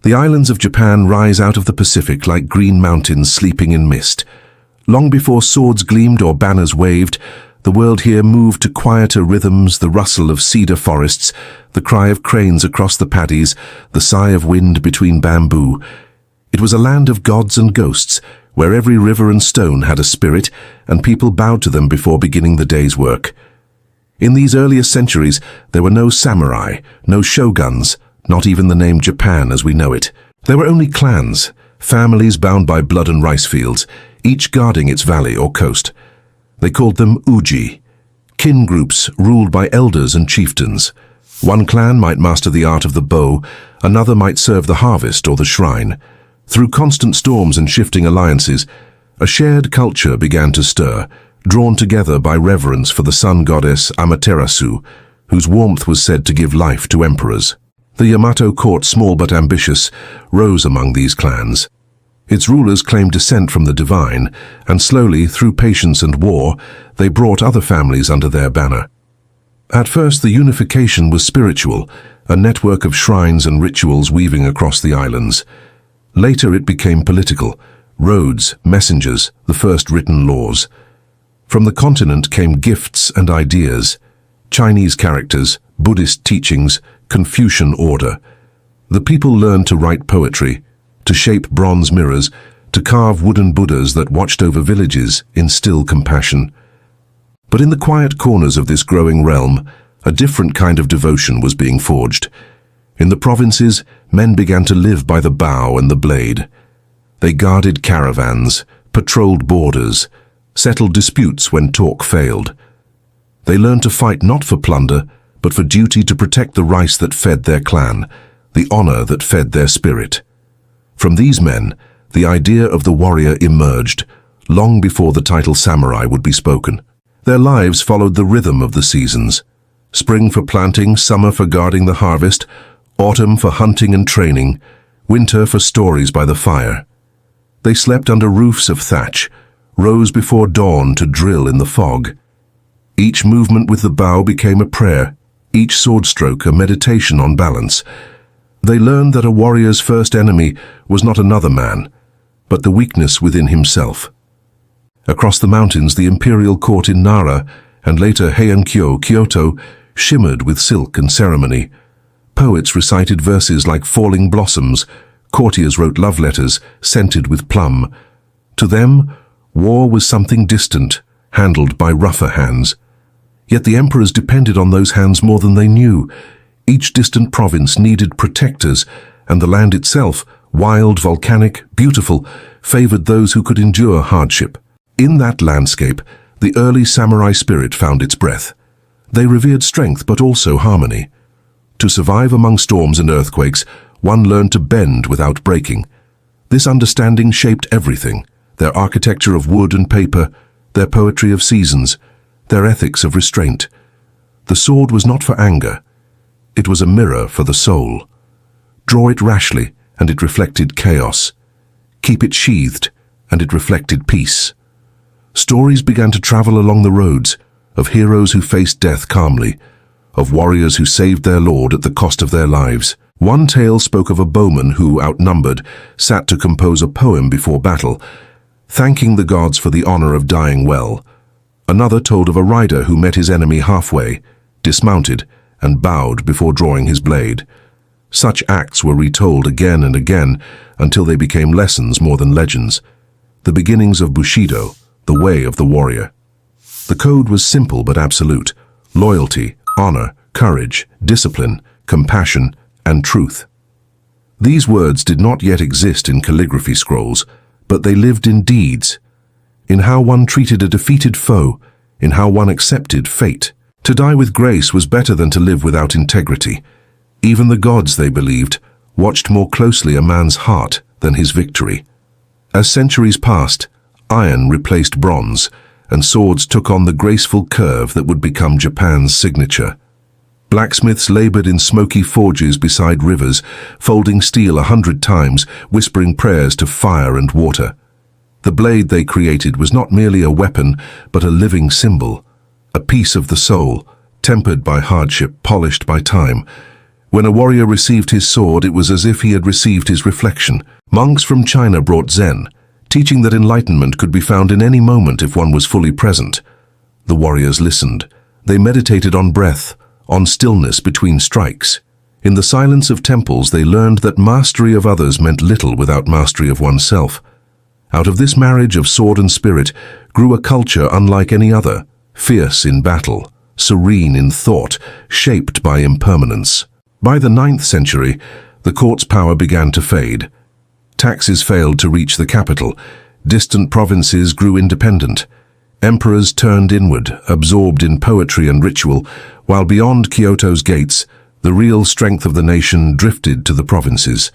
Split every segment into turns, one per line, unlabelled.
The islands of Japan rise out of the Pacific like green mountains sleeping in mist. Long before swords gleamed or banners waved, the world here moved to quieter rhythms, the rustle of cedar forests, the cry of cranes across the paddies, the sigh of wind between bamboo. It was a land of gods and ghosts, where every river and stone had a spirit, and people bowed to them before beginning the day's work. In these earlier centuries, there were no samurai, no shoguns, not even the name Japan as we know it. There were only clans, families bound by blood and rice fields, each guarding its valley or coast. They called them uji, kin groups ruled by elders and chieftains. One clan might master the art of the bow, another might serve the harvest or the shrine. Through constant storms and shifting alliances, a shared culture began to stir, drawn together by reverence for the sun goddess Amaterasu, whose warmth was said to give life to emperors. The Yamato court, small but ambitious, rose among these clans. Its rulers claimed descent from the divine, and slowly, through patience and war, they brought other families under their banner. At first, the unification was spiritual, a network of shrines and rituals weaving across the islands. Later it became political, roads, messengers, the first written laws. From the continent came gifts and ideas, Chinese characters, Buddhist teachings, Confucian order. The people learned to write poetry, to shape bronze mirrors, to carve wooden Buddhas that watched over villages, instill compassion. But in the quiet corners of this growing realm, a different kind of devotion was being forged. In the provinces, men began to live by the bow and the blade. They guarded caravans, patrolled borders, settled disputes when talk failed. They learned to fight not for plunder, but for duty to protect the rice that fed their clan, the honor that fed their spirit. From these men, the idea of the warrior emerged, long before the title samurai would be spoken. Their lives followed the rhythm of the seasons. Spring for planting, summer for guarding the harvest, autumn for hunting and training, winter for stories by the fire. They slept under roofs of thatch, rose before dawn to drill in the fog. Each movement with the bow became a prayer, each sword stroke a meditation on balance. They learned that a warrior's first enemy was not another man, but the weakness within himself. Across the mountains, the imperial court in Nara, and later Heian-kyo, Kyoto, shimmered with silk and ceremony. Poets recited verses like falling blossoms, courtiers wrote love letters, scented with plum. To them, war was something distant, handled by rougher hands. Yet the emperors depended on those hands more than they knew. Each distant province needed protectors, and the land itself, wild, volcanic, beautiful, favored those who could endure hardship. In that landscape, the early samurai spirit found its breath. They revered strength but also harmony. To survive among storms and earthquakes, one learned to bend without breaking. This understanding shaped everything: their architecture of wood and paper, their poetry of seasons, their ethics of restraint. The sword was not for anger. It was a mirror for the soul. Draw it rashly, and it reflected chaos. Keep it sheathed, and it reflected peace. Stories began to travel along the roads, of heroes who faced death calmly, of warriors who saved their lord at the cost of their lives. One tale spoke of a bowman who, outnumbered, sat to compose a poem before battle, thanking the gods for the honor of dying well. Another told of a rider who met his enemy halfway, dismounted, and bowed before drawing his blade. Such acts were retold again and again until they became lessons more than legends. The beginnings of Bushido, the way of the warrior. The code was simple but absolute: loyalty, honor, courage, discipline, compassion, and truth. These words did not yet exist in calligraphy scrolls, but they lived in deeds, in how one treated a defeated foe, in how one accepted fate. To die with grace was better than to live without integrity. Even the gods, they believed, watched more closely a man's heart than his victory. As centuries passed, iron replaced bronze, and swords took on the graceful curve that would become Japan's signature. Blacksmiths labored in smoky forges beside rivers, folding steel 100 times, whispering prayers to fire and water. The blade they created was not merely a weapon, but a living symbol, a piece of the soul, tempered by hardship, polished by time. When a warrior received his sword, it was as if he had received his reflection. Monks from China brought Zen, teaching that enlightenment could be found in any moment if one was fully present. The warriors listened. They meditated on breath, on stillness between strikes. In the silence of temples, they learned that mastery of others meant little without mastery of oneself. Out of this marriage of sword and spirit grew a culture unlike any other, fierce in battle, serene in thought, shaped by impermanence. By the 9th century, the court's power began to fade. Taxes failed to reach the capital. Distant provinces grew independent. Emperors turned inward, absorbed in poetry and ritual, while beyond Kyoto's gates, the real strength of the nation drifted to the provinces.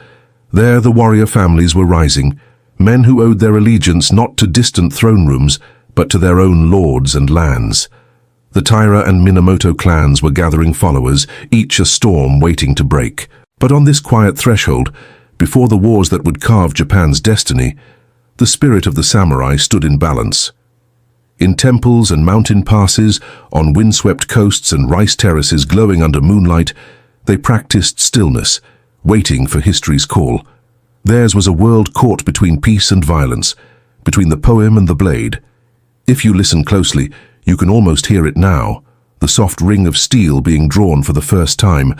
There the warrior families were rising, men who owed their allegiance not to distant throne rooms, but to their own lords and lands. The Taira and Minamoto clans were gathering followers, each a storm waiting to break. But on this quiet threshold, before the wars that would carve Japan's destiny, the spirit of the samurai stood in balance. In temples and mountain passes, on windswept coasts and rice terraces glowing under moonlight, they practiced stillness, waiting for history's call. Theirs was a world caught between peace and violence, between the poem and the blade. If you listen closely, you can almost hear it now, the soft ring of steel being drawn for the first time,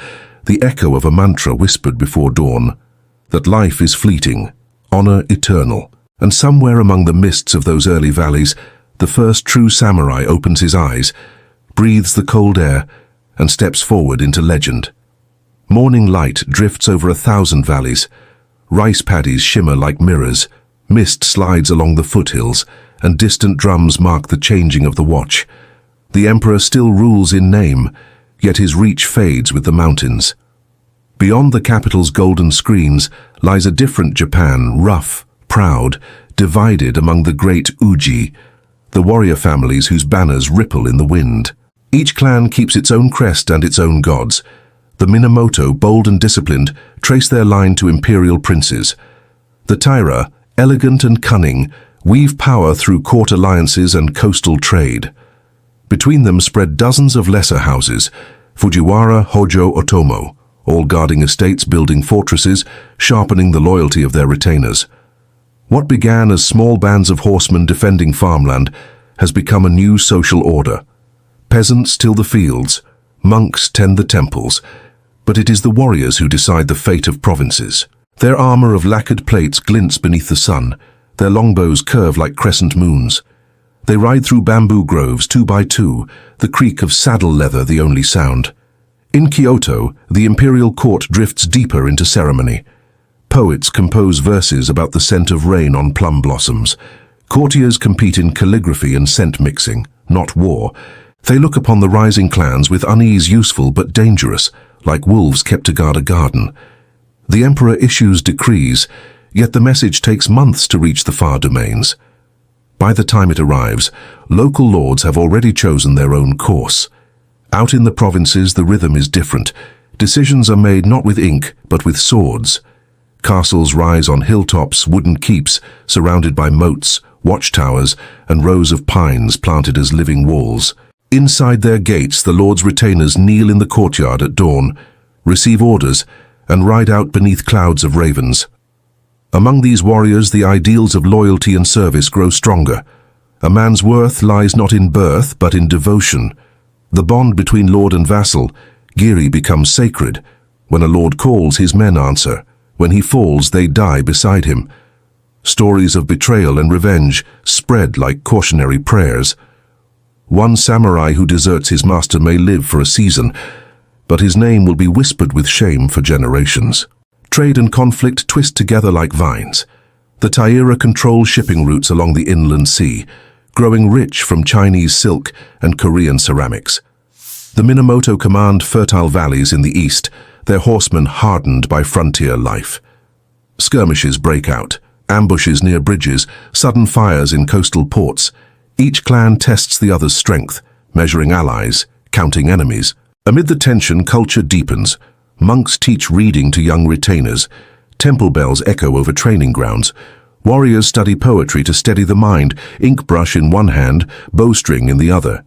the echo of a mantra whispered before dawn, that life is fleeting, honor eternal. And somewhere among the mists of those early valleys, the first true samurai opens his eyes, breathes the cold air, and steps forward into legend. Morning light drifts over 1,000 valleys. Rice paddies shimmer like mirrors. Mist slides along the foothills, and distant drums mark the changing of the watch. The emperor still rules in name, yet his reach fades with the mountains. Beyond the capital's golden screens lies a different Japan, rough, proud, divided among the great Uji, the warrior families whose banners ripple in the wind. Each clan keeps its own crest and its own gods. The Minamoto, bold and disciplined, trace their line to imperial princes. The Taira, elegant and cunning, weave power through court alliances and coastal trade. Between them spread dozens of lesser houses, Fujiwara, Hojo, Otomo, all guarding estates, building fortresses, sharpening the loyalty of their retainers. What began as small bands of horsemen defending farmland has become a new social order. Peasants till the fields, monks tend the temples, but it is the warriors who decide the fate of provinces. Their armor of lacquered plates glints beneath the sun, their longbows curve like crescent moons. They ride through bamboo groves 2 by 2, the creak of saddle leather the only sound. In Kyoto, the imperial court drifts deeper into ceremony. Poets compose verses about the scent of rain on plum blossoms. Courtiers compete in calligraphy and scent mixing, not war. They look upon the rising clans with unease useful but dangerous, like wolves kept to guard a garden. The emperor issues decrees, yet the message takes months to reach the far domains. By the time it arrives, local lords have already chosen their own course. Out in the provinces, the rhythm is different. Decisions are made not with ink, but with swords. Castles rise on hilltops, wooden keeps, surrounded by moats, watchtowers, and rows of pines planted as living walls. Inside their gates, the lord's retainers kneel in the courtyard at dawn, receive orders, and ride out beneath clouds of ravens. Among these warriors, the ideals of loyalty and service grow stronger. A man's worth lies not in birth, but in devotion. The bond between lord and vassal, Giri, becomes sacred. When a lord calls, his men answer. When he falls, they die beside him. Stories of betrayal and revenge spread like cautionary prayers. One samurai who deserts his master may live for a season, but his name will be whispered with shame for generations. Trade and conflict twist together like vines. The Taira control shipping routes along the inland sea, growing rich from Chinese silk and Korean ceramics. The Minamoto command fertile valleys in the east, their horsemen hardened by frontier life. Skirmishes break out, ambushes near bridges, sudden fires in coastal ports. Each clan tests the other's strength, measuring allies, counting enemies. Amid the tension, culture deepens. Monks teach reading to young retainers. Temple bells echo over training grounds. Warriors study poetry to steady the mind, ink brush in one hand, bowstring in the other.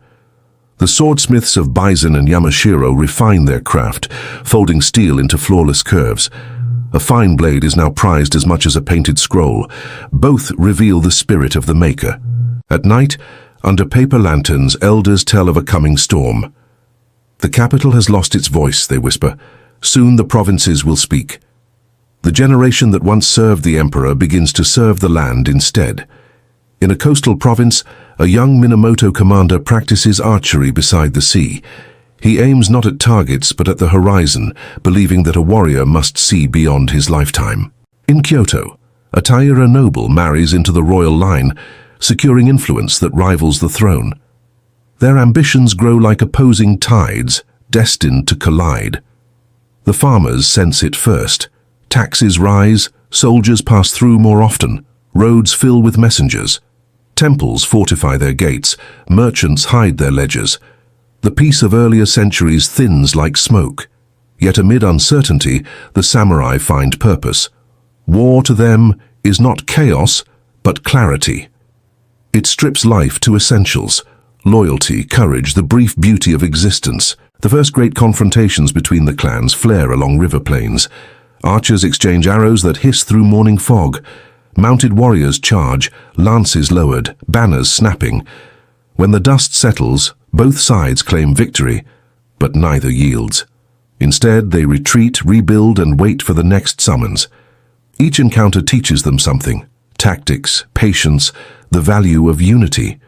The swordsmiths of Bison and Yamashiro refine their craft, folding steel into flawless curves. A fine blade is now prized as much as a painted scroll. Both reveal the spirit of the maker. At night, under paper lanterns, elders tell of a coming storm. The capital has lost its voice, they whisper. Soon the provinces will speak. The generation that once served the emperor begins to serve the land instead. In a coastal province, a young Minamoto commander practices archery beside the sea. He aims not at targets but at the horizon, believing that a warrior must see beyond his lifetime. In Kyoto, a Taira noble marries into the royal line, securing influence that rivals the throne. Their ambitions grow like opposing tides, destined to collide. The farmers sense it first. Taxes rise, soldiers pass through more often, roads fill with messengers. Temples fortify their gates, merchants hide their ledgers. The peace of earlier centuries thins like smoke. Yet amid uncertainty, the samurai find purpose. War to them is not chaos, but clarity. It strips life to essentials: loyalty, courage, the brief beauty of existence. The first great confrontations between the clans flare along river plains. Archers exchange arrows that hiss through morning fog. Mounted warriors charge, lances lowered, banners snapping. When the dust settles, both sides claim victory, but neither yields. Instead, they retreat, rebuild, and wait for the next summons. Each encounter teaches them something: tactics, patience, the value of unity.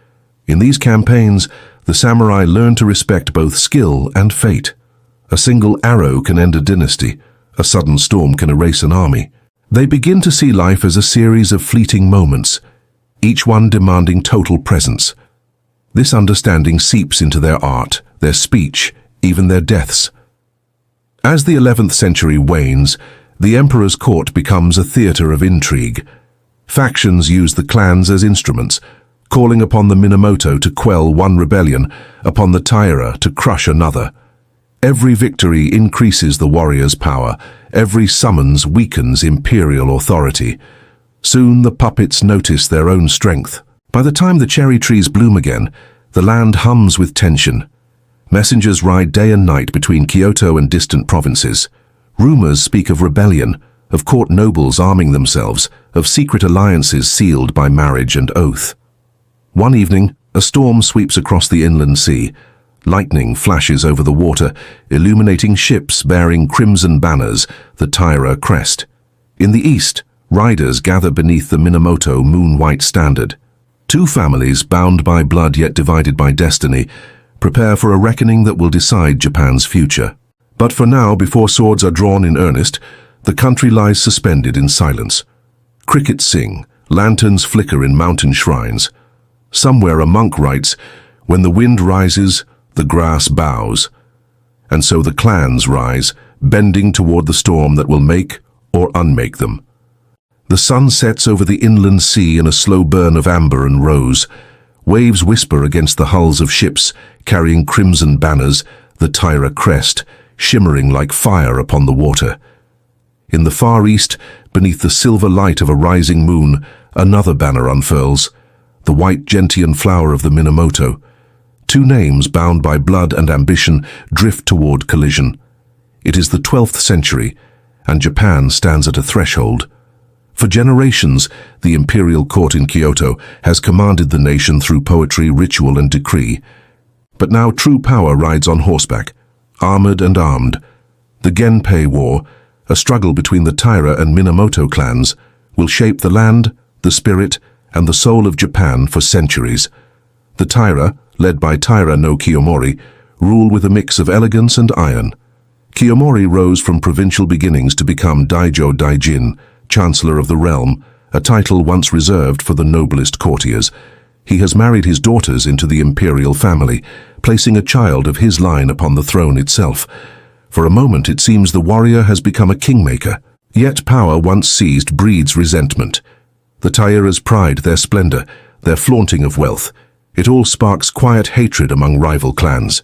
In these campaigns, the samurai learn to respect both skill and fate. A single arrow can end a dynasty. A sudden storm can erase an army. They begin to see life as a series of fleeting moments, each one demanding total presence. This understanding seeps into their art, their speech, even their deaths. As the 11th century wanes, the emperor's court becomes a theater of intrigue. Factions use the clans as instruments, calling upon the Minamoto to quell one rebellion, upon the Taira to crush another. Every victory increases the warrior's power. Every summons weakens imperial authority. Soon the puppets notice their own strength. By the time the cherry trees bloom again, the land hums with tension. Messengers ride day and night between Kyoto and distant provinces. Rumors speak of rebellion, of court nobles arming themselves, of secret alliances sealed by marriage and oath. One evening, a storm sweeps across the inland sea. Lightning flashes over the water, illuminating ships bearing crimson banners, the Taira crest. In the east, riders gather beneath the Minamoto moon-white standard. Two families, bound by blood yet divided by destiny, prepare for a reckoning that will decide Japan's future. But for now, before swords are drawn in earnest, the country lies suspended in silence. Crickets sing, lanterns flicker in mountain shrines. Somewhere a monk writes, "When the wind rises, the grass bows." And so the clans rise, bending toward the storm that will make or unmake them. The sun sets over the inland sea in a slow burn of amber and rose. Waves whisper against the hulls of ships, carrying crimson banners, the Taira crest, shimmering like fire upon the water. In the far east, beneath the silver light of a rising moon, another banner unfurls, the white gentian flower of the Minamoto. Two names bound by blood and ambition drift toward collision. It is the 12th century, and Japan stands at a threshold. For generations, the imperial court in Kyoto has commanded the nation through poetry, ritual, and decree. But now true power rides on horseback, armored and armed. The Genpei War, a struggle between the Taira and Minamoto clans, will shape the land, the spirit, and the soul of Japan for centuries. The Taira, led by Taira no Kiyomori, rule with a mix of elegance and iron. Kiyomori rose from provincial beginnings to become Daijo Daijin, Chancellor of the Realm, a title once reserved for the noblest courtiers. He has married his daughters into the imperial family, placing a child of his line upon the throne itself. For a moment it seems the warrior has become a kingmaker. Yet power once seized breeds resentment. The Taira's pride, their splendor, their flaunting of wealth, it all sparks quiet hatred among rival clans.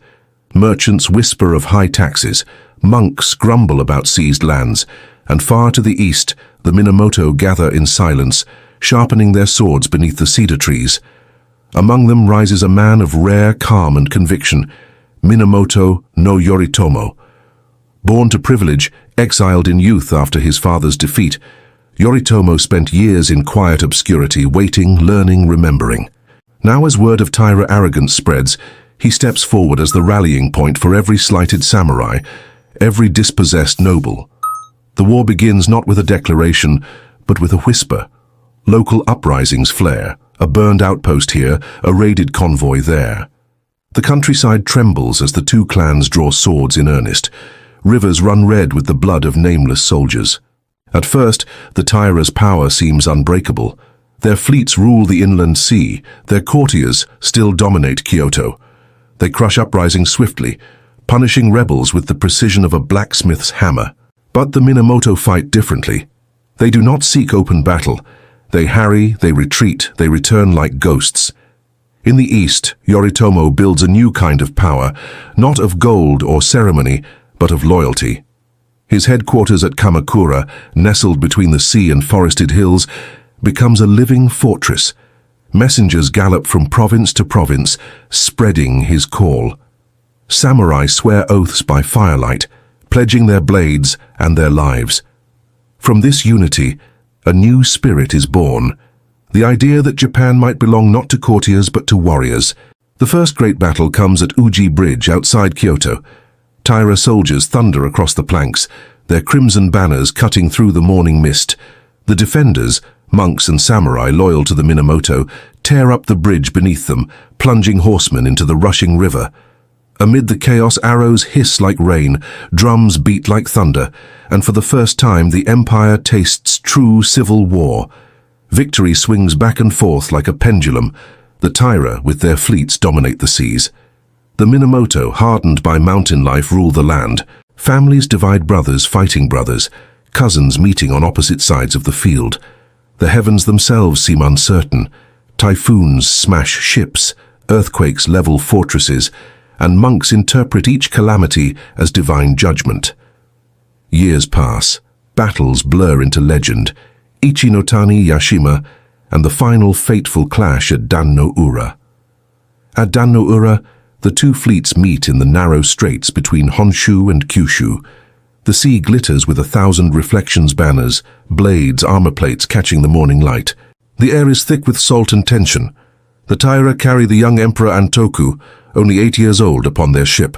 Merchants whisper of high taxes, monks grumble about seized lands, and far to the east, the Minamoto gather in silence, sharpening their swords beneath the cedar trees. Among them rises a man of rare calm and conviction, Minamoto no Yoritomo. Born to privilege, exiled in youth after his father's defeat, Yoritomo spent years in quiet obscurity, waiting, learning, remembering. Now as word of Taira arrogance spreads, he steps forward as the rallying point for every slighted samurai, every dispossessed noble. The war begins not with a declaration, but with a whisper. Local uprisings flare, a burned outpost here, a raided convoy there. The countryside trembles as the two clans draw swords in earnest. Rivers run red with the blood of nameless soldiers. At first, the Taira's power seems unbreakable. Their fleets rule the inland sea, their courtiers still dominate Kyoto. They crush uprisings swiftly, punishing rebels with the precision of a blacksmith's hammer. But the Minamoto fight differently. They do not seek open battle. They harry, they retreat, they return like ghosts. In the east, Yoritomo builds a new kind of power, not of gold or ceremony, but of loyalty. His headquarters at Kamakura, nestled between the sea and forested hills, becomes a living fortress. Messengers gallop from province to province, spreading his call. Samurai swear oaths by firelight, pledging their blades and their lives. From this unity, a new spirit is born. The idea that Japan might belong not to courtiers but to warriors. The first great battle comes at Uji Bridge outside Kyoto. Taira soldiers thunder across the planks, their crimson banners cutting through the morning mist. The defenders, monks and samurai loyal to the Minamoto, tear up the bridge beneath them, plunging horsemen into the rushing river. Amid the chaos, arrows hiss like rain, drums beat like thunder, and for the first time the empire tastes true civil war. Victory swings back and forth like a pendulum. The Taira, with their fleets, dominate the seas. The Minamoto, hardened by mountain life, rule the land. Families divide brothers fighting brothers, cousins meeting on opposite sides of the field. The heavens themselves seem uncertain. Typhoons smash ships, earthquakes level fortresses, and monks interpret each calamity as divine judgment. Years pass, battles blur into legend, Ichinotani Yashima, and the final fateful clash at Dan-no-Ura. At Dan-no-Ura, the two fleets meet in the narrow straits between Honshu and Kyushu. The sea glitters with 1,000 reflections banners, blades, armor plates catching the morning light. The air is thick with salt and tension. The Taira carry the young Emperor Antoku, only 8 years old, upon their ship.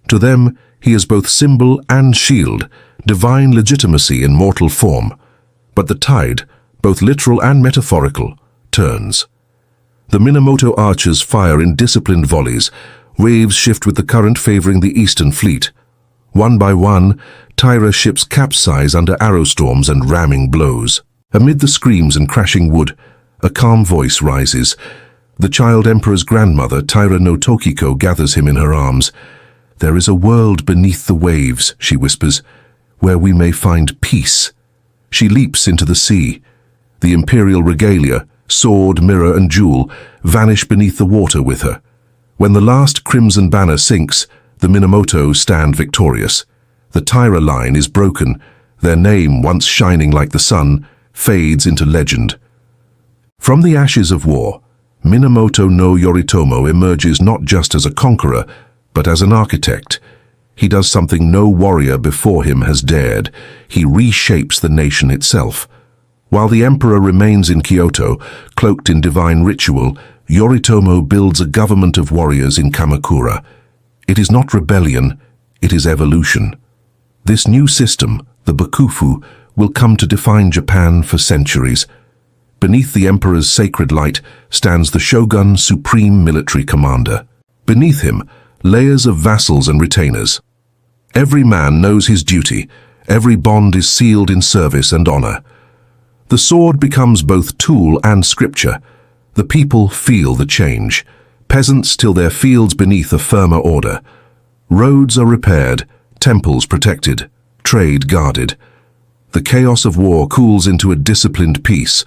To them, he is both symbol and shield, divine legitimacy in mortal form. But the tide, both literal and metaphorical, turns. The Minamoto archers fire in disciplined volleys. Waves shift with the current favoring the eastern fleet. One by one, Taira ships capsize under arrow storms and ramming blows. Amid the screams and crashing wood, a calm voice rises. The child emperor's grandmother, Taira no Tokiko, gathers him in her arms. "There is a world beneath the waves," she whispers, "where we may find peace." She leaps into the sea. The imperial regalia, sword, mirror, and jewel, vanish beneath the water with her. When the last crimson banner sinks, the Minamoto stand victorious. The Taira line is broken. Their name, once shining like the sun, fades into legend. From the ashes of war, Minamoto no Yoritomo emerges not just as a conqueror, but as an architect. He does something no warrior before him has dared. He reshapes the nation itself. While the emperor remains in Kyoto, cloaked in divine ritual, Yoritomo builds a government of warriors in Kamakura. It is not rebellion, it is evolution. This new system, the Bakufu, will come to define Japan for centuries. Beneath the emperor's sacred light stands the Shogun, supreme military commander. Beneath him, layers of vassals and retainers. Every man knows his duty. Every bond is sealed in service and honor. The sword becomes both tool and scripture. The people feel the change. Peasants till their fields beneath a firmer order. Roads are repaired, temples protected, trade guarded. The chaos of war cools into a disciplined peace,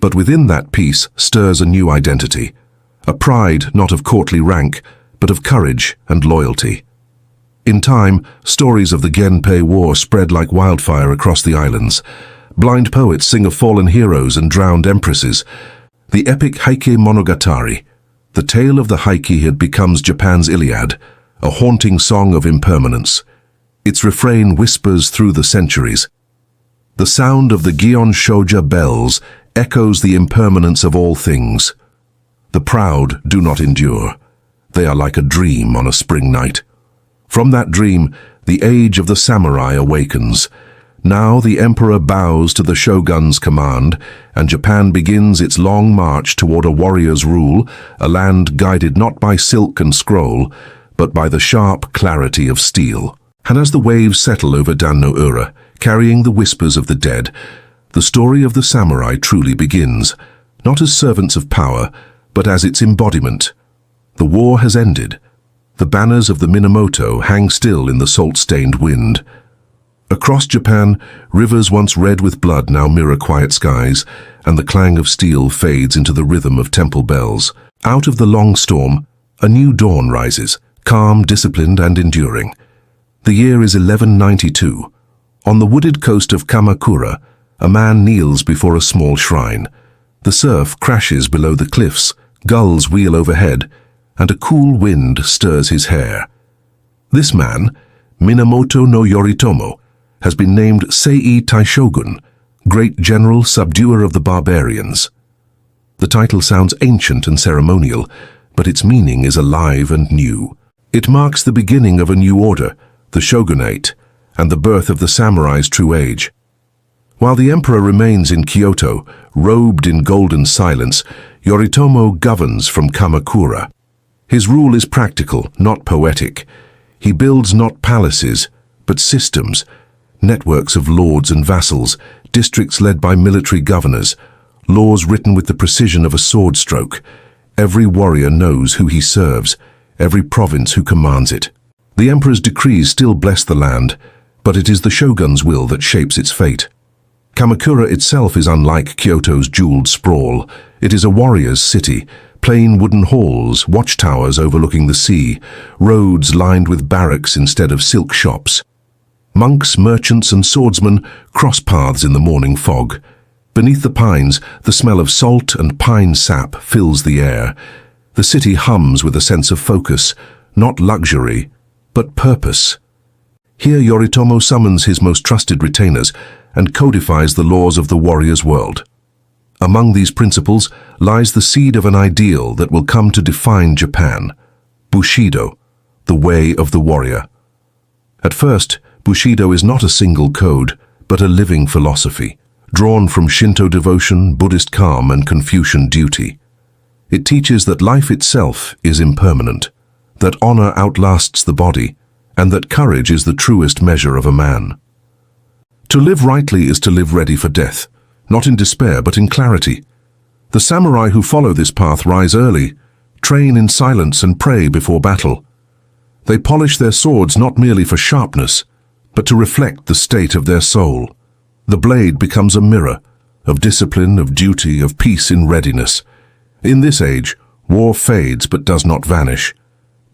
but within that peace stirs a new identity. A pride not of courtly rank, but of courage and loyalty. In time, stories of the Genpei War spread like wildfire across the islands. Blind poets sing of fallen heroes and drowned empresses. The epic Heike Monogatari, The tale of the Heike becomes Japan's Iliad, a haunting song of impermanence. Its refrain whispers through the centuries. The sound of the Gion Shoja bells echoes the impermanence of all things. The proud do not endure. They are like a dream on a spring night. From that dream, the age of the samurai awakens. Now the emperor bows to the shogun's command, and Japan begins its long march toward a warrior's rule, a land guided not by silk and scroll, but by the sharp clarity of steel. And as the waves settle over Dan-no-ura, carrying the whispers of the dead, the story of the samurai truly begins, not as servants of power, but as its embodiment. The war has ended. The banners of the Minamoto hang still in the salt-stained wind. Across Japan, rivers once red with blood now mirror quiet skies, and the clang of steel fades into the rhythm of temple bells. Out of the long storm, a new dawn rises, calm, disciplined, and enduring. The year is 1192. On the wooded coast of Kamakura, a man kneels before a small shrine. The surf crashes below the cliffs, gulls wheel overhead, and a cool wind stirs his hair. This man, Minamoto no Yoritomo, has been named Sei Taishogun, great general subduer of the barbarians. The title sounds ancient and ceremonial, but its meaning is alive and new. It marks the beginning of a new order, the shogunate, and the birth of the samurai's true age. While the emperor remains in Kyoto, robed in golden silence, Yoritomo governs from Kamakura. His rule is practical, not poetic. He builds not palaces, but systems, networks of lords and vassals, districts led by military governors, laws written with the precision of a sword stroke. Every warrior knows who he serves, every province who commands it. The emperor's decrees still bless the land, but it is the shogun's will that shapes its fate. Kamakura itself is unlike Kyoto's jeweled sprawl. It is a warrior's city, plain wooden halls, watchtowers overlooking the sea, roads lined with barracks instead of silk shops. Monks, merchants, and swordsmen cross paths in the morning fog. Beneath the pines, the smell of salt and pine sap fills the air. The city hums with a sense of focus, not luxury, but purpose. Here Yoritomo summons his most trusted retainers and codifies the laws of the warrior's world. Among these principles lies the seed of an ideal that will come to define Japan: Bushido, the way of the warrior. At first, Bushido is not a single code, but a living philosophy, drawn from Shinto devotion, Buddhist calm, and Confucian duty. It teaches that life itself is impermanent, that honor outlasts the body, and that courage is the truest measure of a man. To live rightly is to live ready for death, not in despair but in clarity. The samurai who follow this path rise early, train in silence and pray before battle. They polish their swords not merely for sharpness, but to reflect the state of their soul. The blade becomes a mirror, of discipline, of duty, of peace in readiness. In this age, war fades but does not vanish.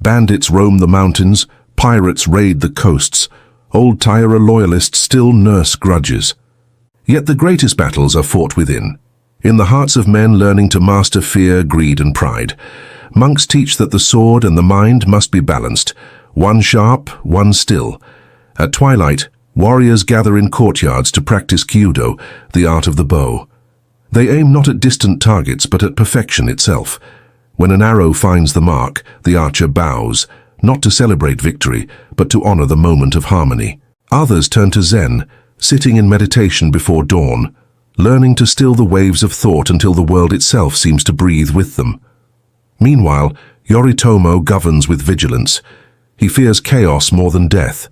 Bandits roam the mountains, pirates raid the coasts, old Taira loyalists still nurse grudges. Yet the greatest battles are fought within, in the hearts of men learning to master fear, greed, and pride. Monks teach that the sword and the mind must be balanced, one sharp, one still. At twilight, warriors gather in courtyards to practice kyudo, the art of the bow. They aim not at distant targets but at perfection itself. When an arrow finds the mark, the archer bows, not to celebrate victory, but to honor the moment of harmony. Others turn to Zen, sitting in meditation before dawn, learning to still the waves of thought until the world itself seems to breathe with them. Meanwhile, Yoritomo governs with vigilance. He fears chaos more than death.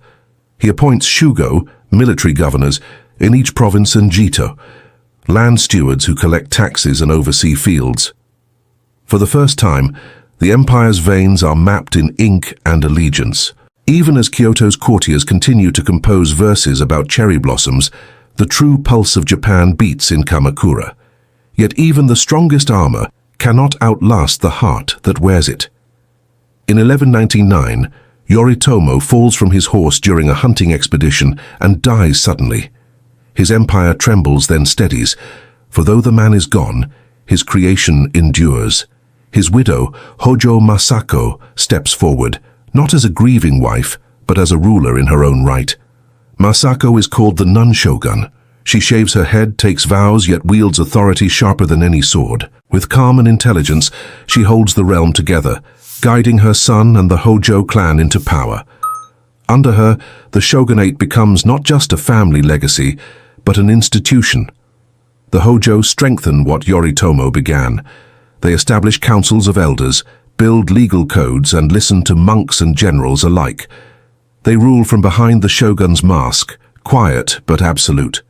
He appoints shugo, military governors, in each province and jito, land stewards who collect taxes and oversee fields. For the first time, the empire's veins are mapped in ink and allegiance. Even as Kyoto's courtiers continue to compose verses about cherry blossoms, the true pulse of Japan beats in Kamakura. Yet even the strongest armor cannot outlast the heart that wears it. In 1199, Yoritomo falls from his horse during a hunting expedition and dies suddenly. His empire trembles, then steadies, for though the man is gone, his creation endures. His widow, Hojo Masako, steps forward, not as a grieving wife, but as a ruler in her own right. Masako is called the nun-shogun. She shaves her head, takes vows, yet wields authority sharper than any sword. With calm and intelligence, she holds the realm together, guiding her son and the Hojo clan into power. Under her, the shogunate becomes not just a family legacy, but an institution. The Hojo strengthen what Yoritomo began. They establish councils of elders, build legal codes, and listen to monks and generals alike. They rule from behind the shogun's mask, quiet but absolute.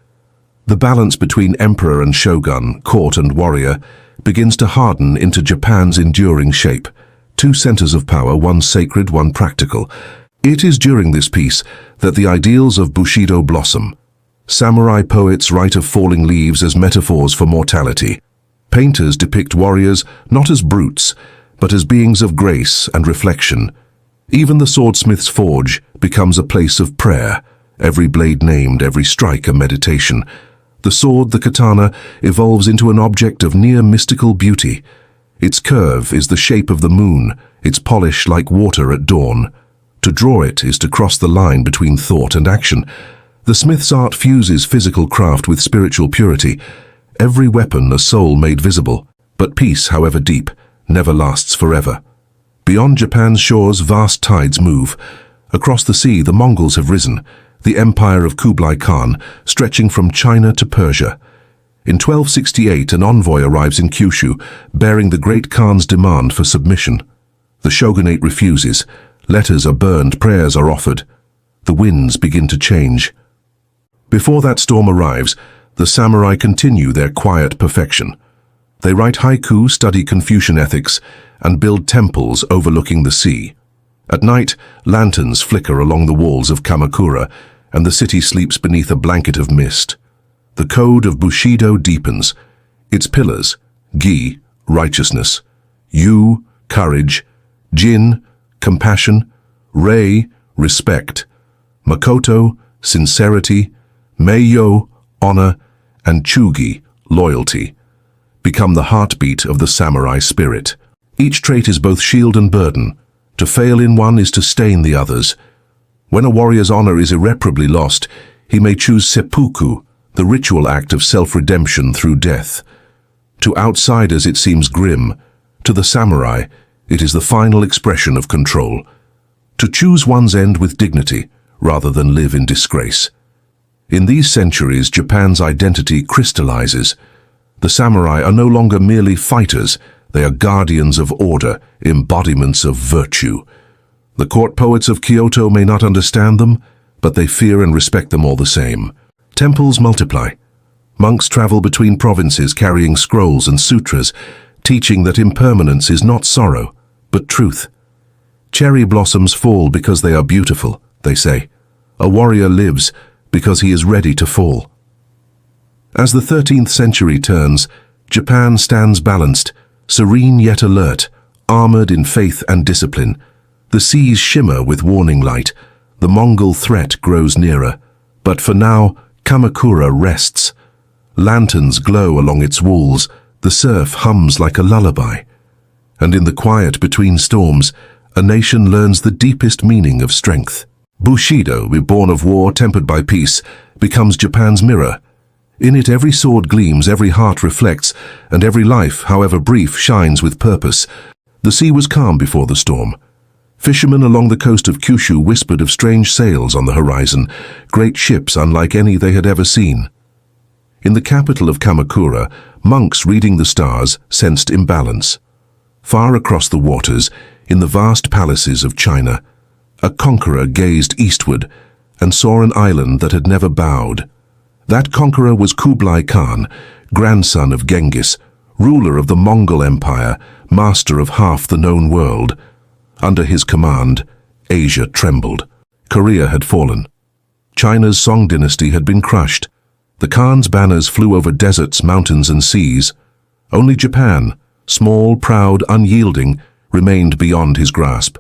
The balance between emperor and shogun, court and warrior, begins to harden into Japan's enduring shape. Two centers of power, one sacred, one practical. It is during this peace that the ideals of Bushido blossom. Samurai poets write of falling leaves as metaphors for mortality. Painters depict warriors not as brutes, but as beings of grace and reflection. Even the swordsmith's forge becomes a place of prayer, every blade named, every strike a meditation. The sword, the katana, evolves into an object of near mystical beauty. Its curve is the shape of the moon, its polish like water at dawn. To draw it is to cross the line between thought and action. The smith's art fuses physical craft with spiritual purity. Every weapon a soul made visible, but peace, however deep, never lasts forever. Beyond Japan's shores, vast tides move. Across the sea, the Mongols have risen, the empire of Kublai Khan, stretching from China to Persia. In 1268, an envoy arrives in Kyushu, bearing the great Khan's demand for submission. The shogunate refuses. Letters are burned, prayers are offered. The winds begin to change. Before that storm arrives, the samurai continue their quiet perfection. They write haiku, study Confucian ethics, and build temples overlooking the sea. At night, lanterns flicker along the walls of Kamakura, and the city sleeps beneath a blanket of mist. The code of Bushido deepens. Its pillars, Gi, righteousness; Yu, courage; Jin, compassion; Rei, respect; Makoto, sincerity; Meiyo, honor; and Chugi, loyalty, become the heartbeat of the samurai spirit. Each trait is both shield and burden. To fail in one is to stain the others. When a warrior's honor is irreparably lost, he may choose seppuku, the ritual act of self-redemption through death. To outsiders it seems grim. To the samurai, it is the final expression of control. To choose one's end with dignity, rather than live in disgrace. In these centuries, Japan's identity crystallizes. The samurai are no longer merely fighters, they are guardians of order, embodiments of virtue. The court poets of Kyoto may not understand them, but they fear and respect them all the same. Temples multiply. Monks travel between provinces carrying scrolls and sutras, teaching that impermanence is not sorrow, but truth. Cherry blossoms fall because they are beautiful, they say. A warrior lives because he is ready to fall. As the 13th century turns, Japan stands balanced, serene yet alert, armored in faith and discipline. The seas shimmer with warning light. The Mongol threat grows nearer. But for now, Kamakura rests. Lanterns glow along its walls. The surf hums like a lullaby. And in the quiet between storms, a nation learns the deepest meaning of strength. Bushido, born of war, tempered by peace, becomes Japan's mirror. In it every sword gleams, every heart reflects, and every life, however brief, shines with purpose. The sea was calm before the storm. Fishermen along the coast of Kyushu whispered of strange sails on the horizon, great ships unlike any they had ever seen. In the capital of Kamakura, monks reading the stars sensed imbalance. Far across the waters, in the vast palaces of China, a conqueror gazed eastward and saw an island that had never bowed. That conqueror was Kublai Khan, grandson of Genghis, ruler of the Mongol Empire, master of half the known world. Under his command, Asia trembled. Korea had fallen. China's Song dynasty had been crushed. The Khan's banners flew over deserts, mountains, and seas. Only Japan, small, proud, unyielding, remained beyond his grasp.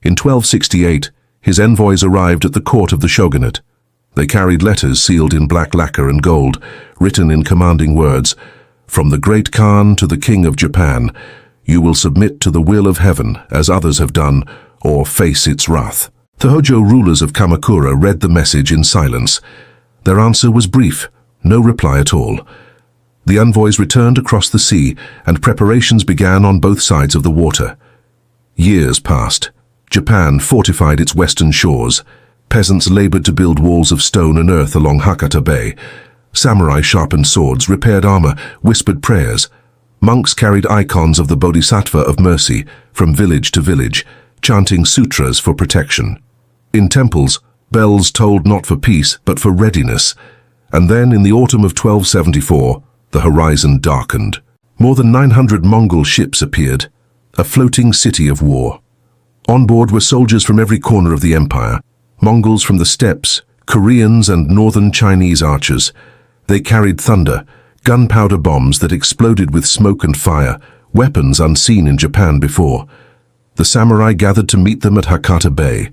In 1268, his envoys arrived at the court of the shogunate. They carried letters sealed in black lacquer and gold, written in commanding words, "From the great Khan to the King of Japan, You will submit to the will of heaven, as others have done, or face its wrath. The Hojo rulers of Kamakura read the message in silence. Their answer was brief, no reply at all. The envoys returned across the sea, and preparations began on both sides of the water. Years passed. Japan fortified its western shores. Peasants labored to build walls of stone and earth along Hakata Bay. Samurai sharpened swords, repaired armor, whispered prayers. Monks carried icons of the Bodhisattva of mercy from village to village, chanting sutras for protection. In temples, bells tolled not for peace, but for readiness. And then, in the autumn of 1274, the horizon darkened. More than 900 Mongol ships appeared, a floating city of war. On board were soldiers from every corner of the empire, Mongols from the steppes, Koreans and northern Chinese archers. They carried thunder, gunpowder bombs that exploded with smoke and fire, weapons unseen in Japan before. The samurai gathered to meet them at Hakata Bay.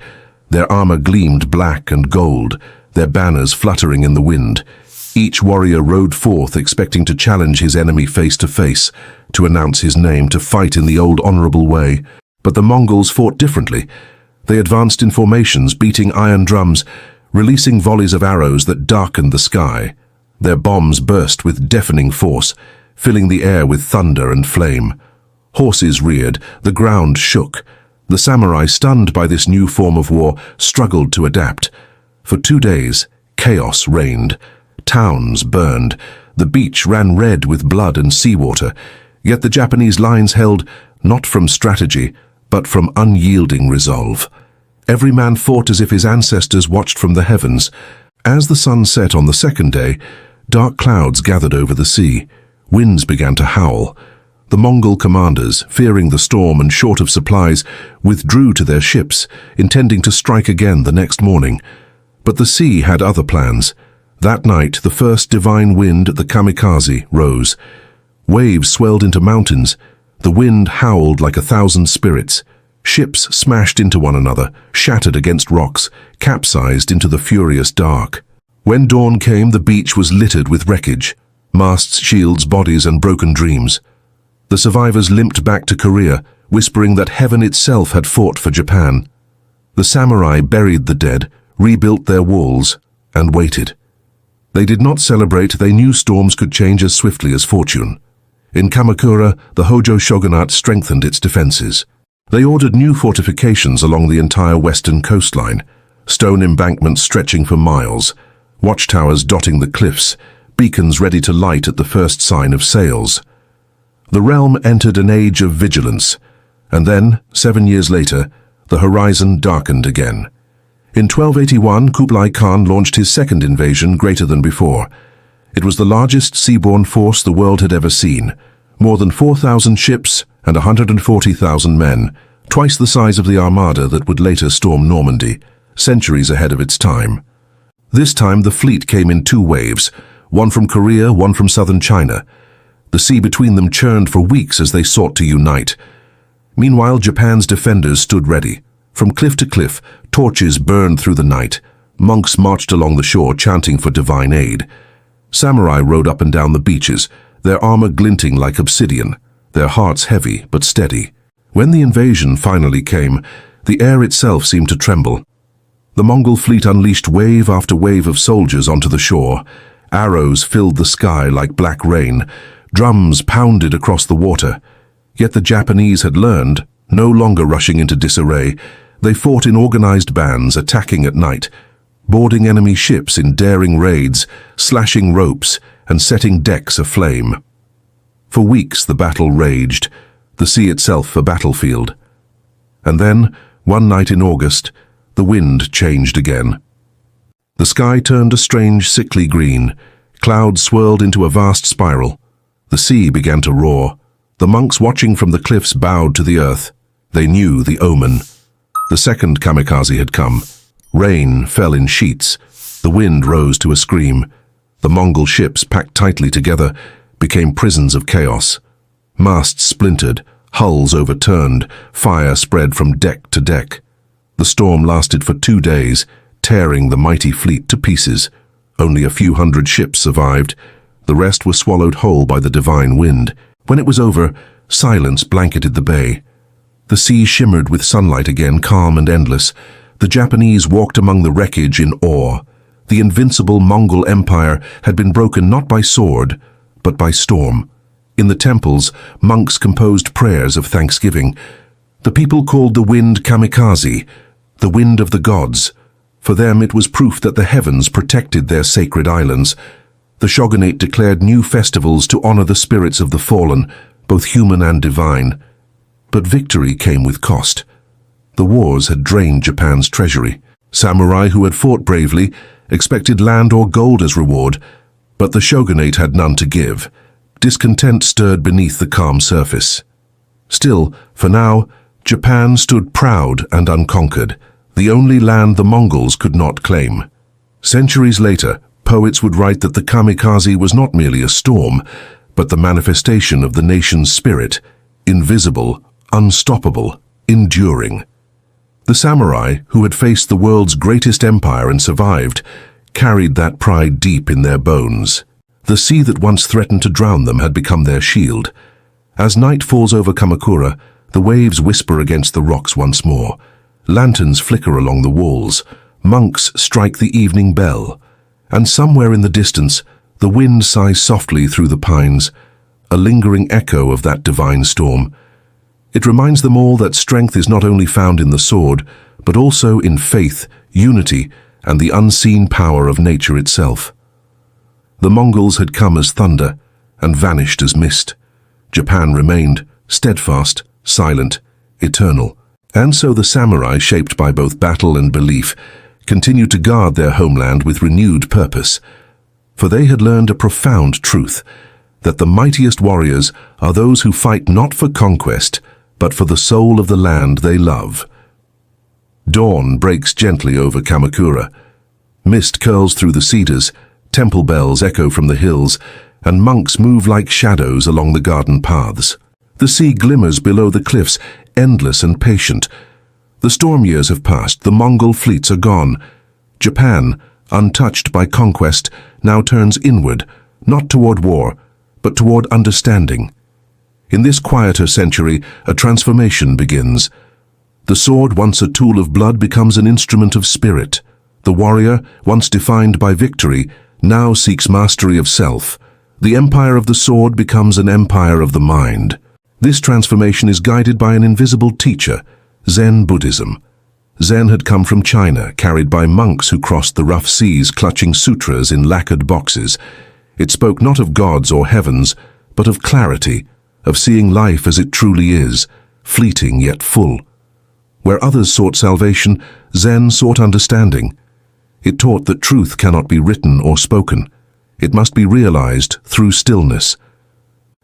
Their armor gleamed black and gold, their banners fluttering in the wind. Each warrior rode forth expecting to challenge his enemy face to face, to announce his name, to fight in the old honorable way. But the Mongols fought differently. They advanced in formations, beating iron drums, releasing volleys of arrows that darkened the sky. Their bombs burst with deafening force, filling the air with thunder and flame. Horses reared, the ground shook. The samurai, stunned by this new form of war, struggled to adapt. For 2 days, chaos reigned. Towns burned. The beach ran red with blood and seawater. Yet the Japanese lines held, not from strategy, but from unyielding resolve. Every man fought as if his ancestors watched from the heavens. As the sun set on the second day, dark clouds gathered over the sea. Winds began to howl. The Mongol commanders, fearing the storm and short of supplies, withdrew to their ships, intending to strike again the next morning. But the sea had other plans. That night, the first divine wind, the kamikaze, rose. Waves swelled into mountains. The wind howled like 1,000 spirits. Ships smashed into one another, shattered against rocks, capsized into the furious dark. When dawn came, the beach was littered with wreckage, masts, shields, bodies, and broken dreams. The survivors limped back to Korea, whispering that heaven itself had fought for Japan. The samurai buried the dead, rebuilt their walls, and waited. They did not celebrate. They knew storms could change as swiftly as fortune. In Kamakura, the Hojo shogunate strengthened its defenses. They ordered new fortifications along the entire western coastline, stone embankments stretching for miles, watchtowers dotting the cliffs, beacons ready to light at the first sign of sails. The realm entered an age of vigilance, and then, 7 years later, the horizon darkened again. In 1281, Kublai Khan launched his second invasion, greater than before. It was the largest seaborne force the world had ever seen. More than 4,000 ships and 140,000 men, twice the size of the armada that would later storm Normandy, centuries ahead of its time. This time the fleet came in 2 waves, one from Korea, one from southern China. The sea between them churned for weeks as they sought to unite. Meanwhile, Japan's defenders stood ready. From cliff to cliff, torches burned through the night. Monks marched along the shore, chanting for divine aid. Samurai rode up and down the beaches, their armor glinting like obsidian, their hearts heavy but steady. When the invasion finally came, the air itself seemed to tremble. The Mongol fleet unleashed wave after wave of soldiers onto the shore. Arrows filled the sky like black rain. Drums pounded across the water. Yet the Japanese had learned, no longer rushing into disarray. They fought in organized bands, attacking at night, boarding enemy ships in daring raids, slashing ropes, and setting decks aflame. For weeks the battle raged, the sea itself a battlefield. And then, one night in August, the wind changed again. The sky turned a strange, sickly green. Clouds swirled into a vast spiral. The sea began to roar. The monks watching from the cliffs bowed to the earth. They knew the omen. The second kamikaze had come. Rain fell in sheets. The wind rose to a scream. The Mongol ships, packed tightly together, became prisons of chaos. Masts splintered, hulls overturned, fire spread from deck to deck. The storm lasted for 2 days, tearing the mighty fleet to pieces. Only a few hundred ships survived. The rest were swallowed whole by the divine wind. When it was over, silence blanketed the bay. The sea shimmered with sunlight again, calm and endless. The Japanese walked among the wreckage in awe. The invincible Mongol Empire had been broken not by sword, but by storm. In the temples, monks composed prayers of thanksgiving. The people called the wind kamikaze, the wind of the gods. For them it was proof that the heavens protected their sacred islands. The shogunate declared new festivals to honor the spirits of the fallen, both human and divine. But victory came with cost. The wars had drained Japan's treasury. Samurai who had fought bravely expected land or gold as reward, but the shogunate had none to give. Discontent stirred beneath the calm surface. Still, for now, Japan stood proud and unconquered, the only land the Mongols could not claim. Centuries later, poets would write that the kamikaze was not merely a storm, but the manifestation of the nation's spirit, invisible, unstoppable, enduring. The samurai, who had faced the world's greatest empire and survived, carried that pride deep in their bones. The sea that once threatened to drown them had become their shield. As night falls over Kamakura, the waves whisper against the rocks once more. Lanterns flicker along the walls. Monks strike the evening bell. And somewhere in the distance, the wind sighs softly through the pines, a lingering echo of that divine storm. It reminds them all that strength is not only found in the sword, but also in faith, unity, and the unseen power of nature itself. The Mongols had come as thunder and vanished as mist. Japan remained, steadfast, silent, eternal. And so the samurai, shaped by both battle and belief, continued to guard their homeland with renewed purpose. For they had learned a profound truth, that the mightiest warriors are those who fight not for conquest, but for the soul of the land they love. Dawn breaks gently over Kamakura. Mist curls through the cedars, temple bells echo from the hills, and monks move like shadows along the garden paths. The sea glimmers below the cliffs, endless and patient. The storm years have passed, the Mongol fleets are gone. Japan, untouched by conquest, now turns inward, not toward war, but toward understanding. In this quieter century, a transformation begins. The sword, once a tool of blood, becomes an instrument of spirit. The warrior, once defined by victory, now seeks mastery of self. The empire of the sword becomes an empire of the mind. This transformation is guided by an invisible teacher, Zen Buddhism. Zen had come from China, carried by monks who crossed the rough seas clutching sutras in lacquered boxes. It spoke not of gods or heavens, but of clarity, of seeing life as it truly is, fleeting yet full. Where others sought salvation, Zen sought understanding. It taught that truth cannot be written or spoken. It must be realized through stillness.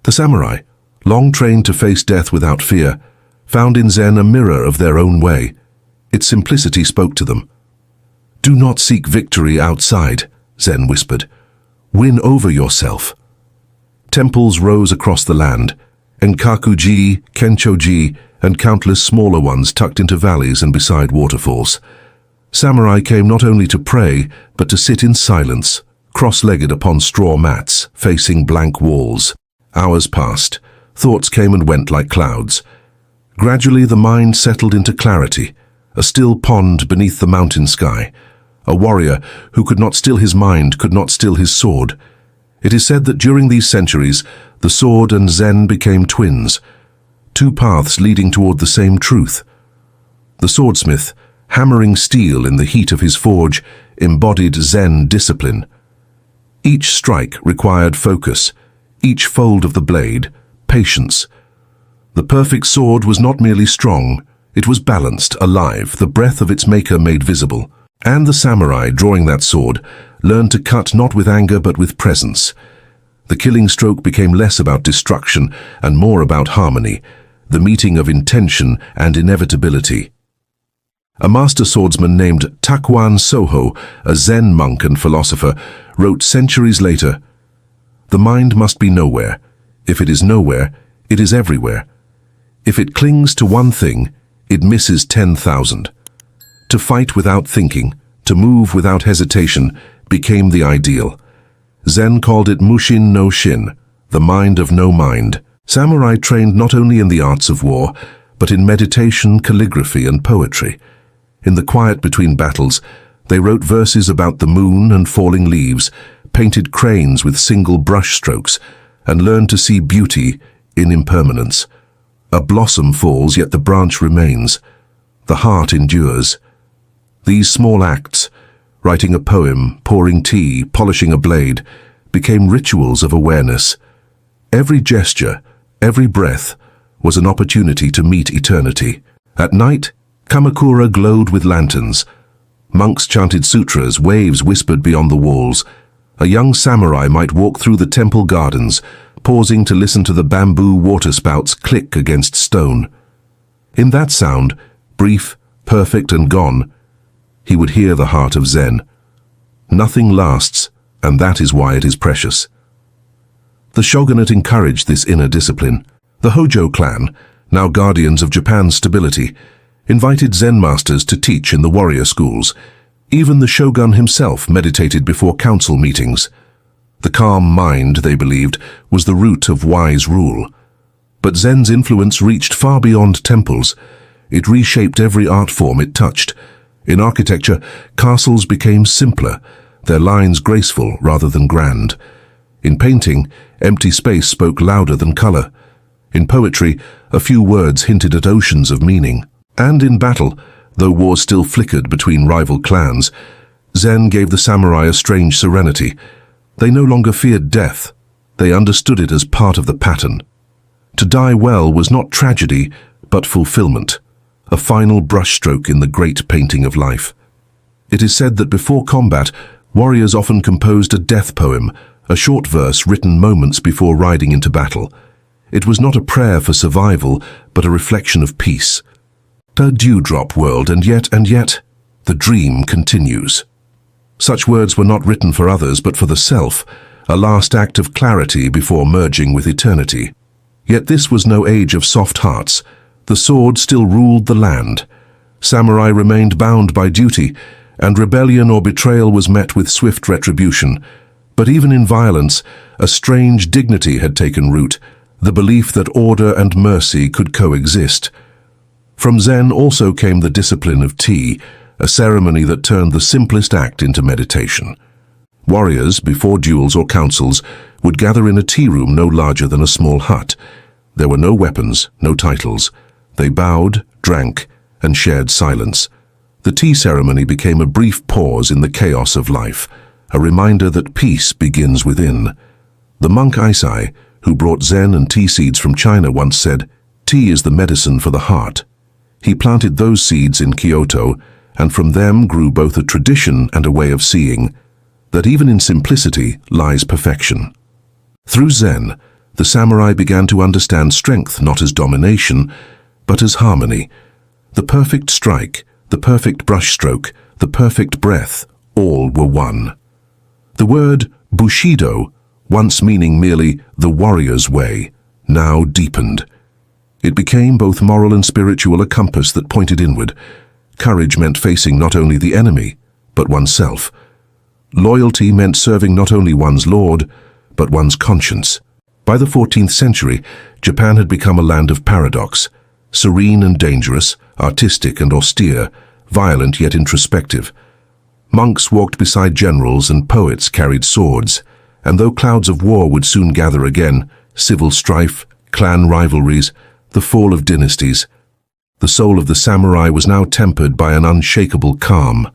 The samurai, long trained to face death without fear, found in Zen a mirror of their own way. Its simplicity spoke to them. "Do not seek victory outside," Zen whispered. "Win over yourself." Temples rose across the land, Enkaku-ji, Kencho-ji, and countless smaller ones tucked into valleys and beside waterfalls. Samurai came not only to pray, but to sit in silence, cross-legged upon straw mats, facing blank walls. Hours passed. Thoughts came and went like clouds. Gradually the mind settled into clarity, a still pond beneath the mountain sky. A warrior who could not still his mind could not still his sword. It is said that during these centuries, the sword and Zen became twins, two paths leading toward the same truth. The swordsmith, hammering steel in the heat of his forge, embodied Zen discipline. Each strike required focus, each fold of the blade, patience. The perfect sword was not merely strong, it was balanced, alive, the breath of its maker made visible. And the samurai, drawing that sword, learned to cut not with anger but with presence. The killing stroke became less about destruction and more about harmony, the meeting of intention and inevitability. A master swordsman named Takuan Soho, a Zen monk and philosopher, wrote centuries later, "The mind must be nowhere. If it is nowhere, it is everywhere. If it clings to one thing, it misses 10,000. To fight without thinking, to move without hesitation, became the ideal. Zen called it Mushin no Shin, the mind of no mind, Samurai trained not only in the arts of war, but in meditation, calligraphy, and poetry. In the quiet between battles, they wrote verses about the moon and falling leaves, painted cranes with single brush strokes, and learned to see beauty in impermanence. A blossom falls, yet the branch remains. The heart endures. These small acts, writing a poem, pouring tea, polishing a blade, became rituals of awareness. Every gesture, every breath, was an opportunity to meet eternity. At night, Kamakura glowed with lanterns. Monks chanted sutras, waves whispered beyond the walls. A young samurai might walk through the temple gardens, pausing to listen to the bamboo waterspouts click against stone. In that sound, brief, perfect, and gone, he would hear the heart of Zen. Nothing lasts, and that is why it is precious. The shogunate encouraged this inner discipline. The Hojo clan, now guardians of Japan's stability, invited Zen masters to teach in the warrior schools. Even the shogun himself meditated before council meetings. The calm mind, they believed, was the root of wise rule. But Zen's influence reached far beyond temples. It reshaped every art form it touched. In architecture, castles became simpler, their lines graceful rather than grand. In painting, empty space spoke louder than color. In poetry, a few words hinted at oceans of meaning. And in battle, though war still flickered between rival clans, Zen gave the samurai a strange serenity. They no longer feared death. They understood it as part of the pattern. To die well was not tragedy, but fulfillment, a final brushstroke in the great painting of life. It is said that before combat, warriors often composed a death poem, a short verse written moments before riding into battle. It was not a prayer for survival, but a reflection of peace. A dewdrop world, and yet, the dream continues. Such words were not written for others, but for the self, a last act of clarity before merging with eternity. Yet this was no age of soft hearts. The sword still ruled the land. Samurai remained bound by duty, and rebellion or betrayal was met with swift retribution. But even in violence, a strange dignity had taken root, the belief that order and mercy could coexist. From Zen also came the discipline of tea, a ceremony that turned the simplest act into meditation. Warriors, before duels or councils, would gather in a tea room no larger than a small hut. There were no weapons, no titles. They bowed, drank, and shared silence. The tea ceremony became a brief pause in the chaos of life, a reminder that peace begins within. The monk Aisai, who brought Zen and tea seeds from China, once said, "Tea is the medicine for the heart." He planted those seeds in Kyoto, and from them grew both a tradition and a way of seeing, that even in simplicity lies perfection. Through Zen, the samurai began to understand strength not as domination, but as harmony. The perfect strike, the perfect brushstroke, the perfect breath, all were one. The word Bushido, once meaning merely the warrior's way, now deepened. It became both moral and spiritual, a compass that pointed inward. Courage meant facing not only the enemy, but oneself. Loyalty meant serving not only one's lord, but one's conscience. By the 14th century, Japan had become a land of paradox, serene and dangerous, artistic and austere, violent yet introspective. Monks walked beside generals and poets carried swords, and though clouds of war would soon gather again, civil strife, clan rivalries, the fall of dynasties, the soul of the samurai was now tempered by an unshakable calm.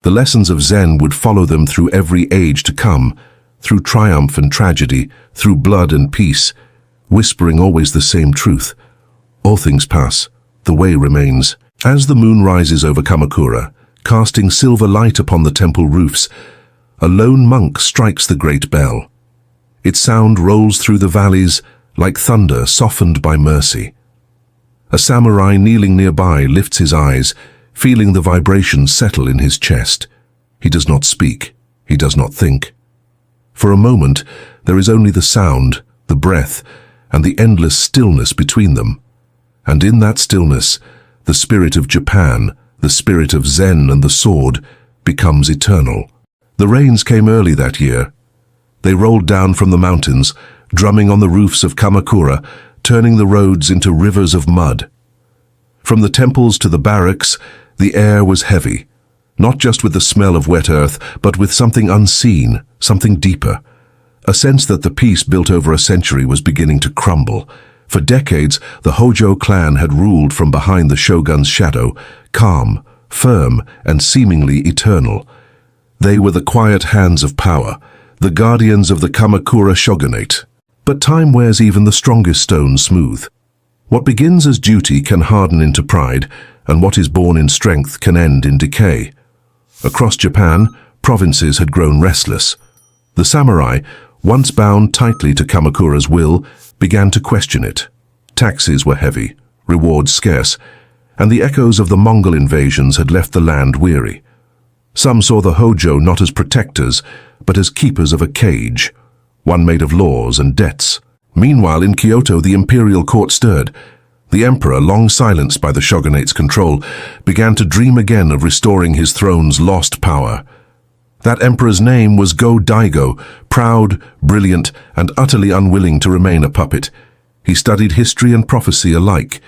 The lessons of Zen would follow them through every age to come, through triumph and tragedy, through blood and peace, whispering always the same truth. All things pass, the way remains. As the moon rises over Kamakura, casting silver light upon the temple roofs, a lone monk strikes the great bell. Its sound rolls through the valleys like thunder softened by mercy. A samurai kneeling nearby lifts his eyes, feeling the vibrations settle in his chest. He does not speak. He does not think. For a moment, there is only the sound, the breath, and the endless stillness between them. And in that stillness, the spirit of Japan, the spirit of Zen and the sword, becomes eternal. The rains came early that year. They rolled down from the mountains, drumming on the roofs of Kamakura, turning the roads into rivers of mud. From the temples to the barracks, the air was heavy, not just with the smell of wet earth, but with something unseen, something deeper. A sense that the peace built over a century was beginning to crumble. For decades, the Hojo clan had ruled from behind the Shogun's shadow, calm, firm, and seemingly eternal. They were the quiet hands of power, the guardians of the Kamakura shogunate. But time wears even the strongest stones smooth. What begins as duty can harden into pride, and what is born in strength can end in decay. Across Japan, provinces had grown restless. The samurai, once bound tightly to Kamakura's will, began to question it. Taxes were heavy, rewards scarce, and the echoes of the Mongol invasions had left the land weary. Some saw the Hojo not as protectors, but as keepers of a cage, one made of laws and debts. Meanwhile, in Kyoto, the imperial court stirred. The emperor, long silenced by the shogunate's control, began to dream again of restoring his throne's lost power. That emperor's name was Go-Daigo, proud, brilliant, and utterly unwilling to remain a puppet. He studied history and prophecy alike.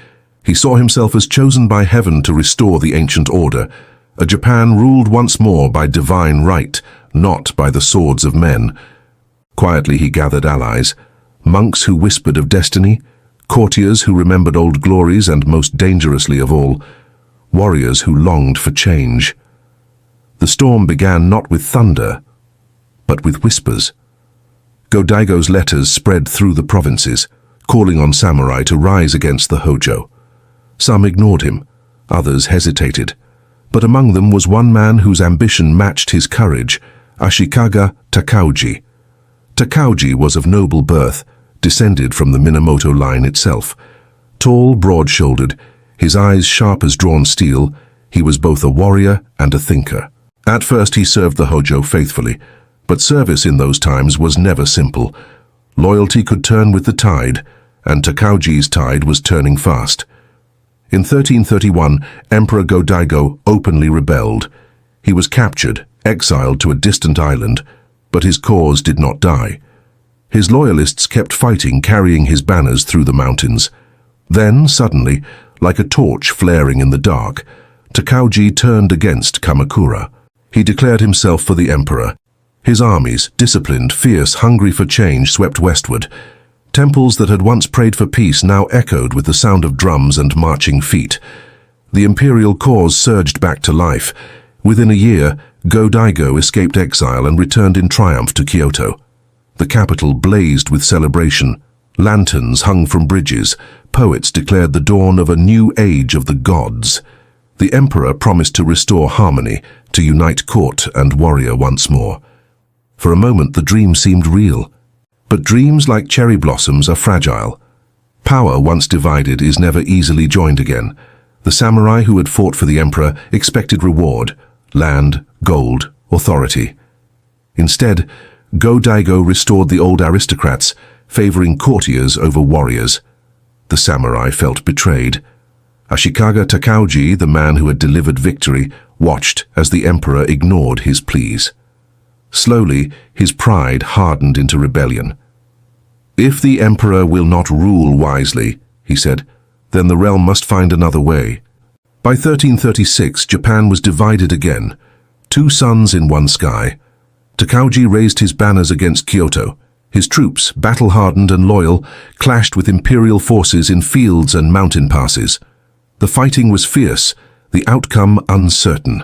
He saw himself as chosen by heaven to restore the ancient order, a Japan ruled once more by divine right, not by the swords of men. Quietly he gathered allies, monks who whispered of destiny, courtiers who remembered old glories, and most dangerously of all, warriors who longed for change. The storm began not with thunder, but with whispers. Go-Daigo's letters spread through the provinces, calling on samurai to rise against the Hojo. Some ignored him, others hesitated, but among them was one man whose ambition matched his courage, Ashikaga Takauji. Takauji was of noble birth, descended from the Minamoto line itself. Tall, broad-shouldered, his eyes sharp as drawn steel, he was both a warrior and a thinker. At first he served the Hojo faithfully, but service in those times was never simple. Loyalty could turn with the tide, and Takauji's tide was turning fast. In 1331, Emperor Go-Daigo openly rebelled. He was captured, exiled to a distant island, but his cause did not die. His loyalists kept fighting, carrying his banners through the mountains. Then, suddenly, like a torch flaring in the dark, Takauji turned against Kamakura. He declared himself for the emperor. His armies, disciplined, fierce, hungry for change, swept westward. Temples that had once prayed for peace now echoed with the sound of drums and marching feet. The imperial cause surged back to life. Within a year, Go-Daigo escaped exile and returned in triumph to Kyoto. The capital blazed with celebration. Lanterns hung from bridges. Poets declared the dawn of a new age of the gods. The emperor promised to restore harmony, to unite court and warrior once more. For a moment the dream seemed real. But dreams, like cherry blossoms, are fragile. Power once divided is never easily joined again. The samurai who had fought for the emperor expected reward, land, gold, authority. Instead, Go-Daigo restored the old aristocrats, favoring courtiers over warriors. The samurai felt betrayed. Ashikaga Takauji, the man who had delivered victory, watched as the emperor ignored his pleas. Slowly, his pride hardened into rebellion. "If the emperor will not rule wisely," he said, "then the realm must find another way." By 1336, Japan was divided again. Two suns in one sky. Takauji raised his banners against Kyoto. His troops, battle-hardened and loyal, clashed with imperial forces in fields and mountain passes. The fighting was fierce, the outcome uncertain.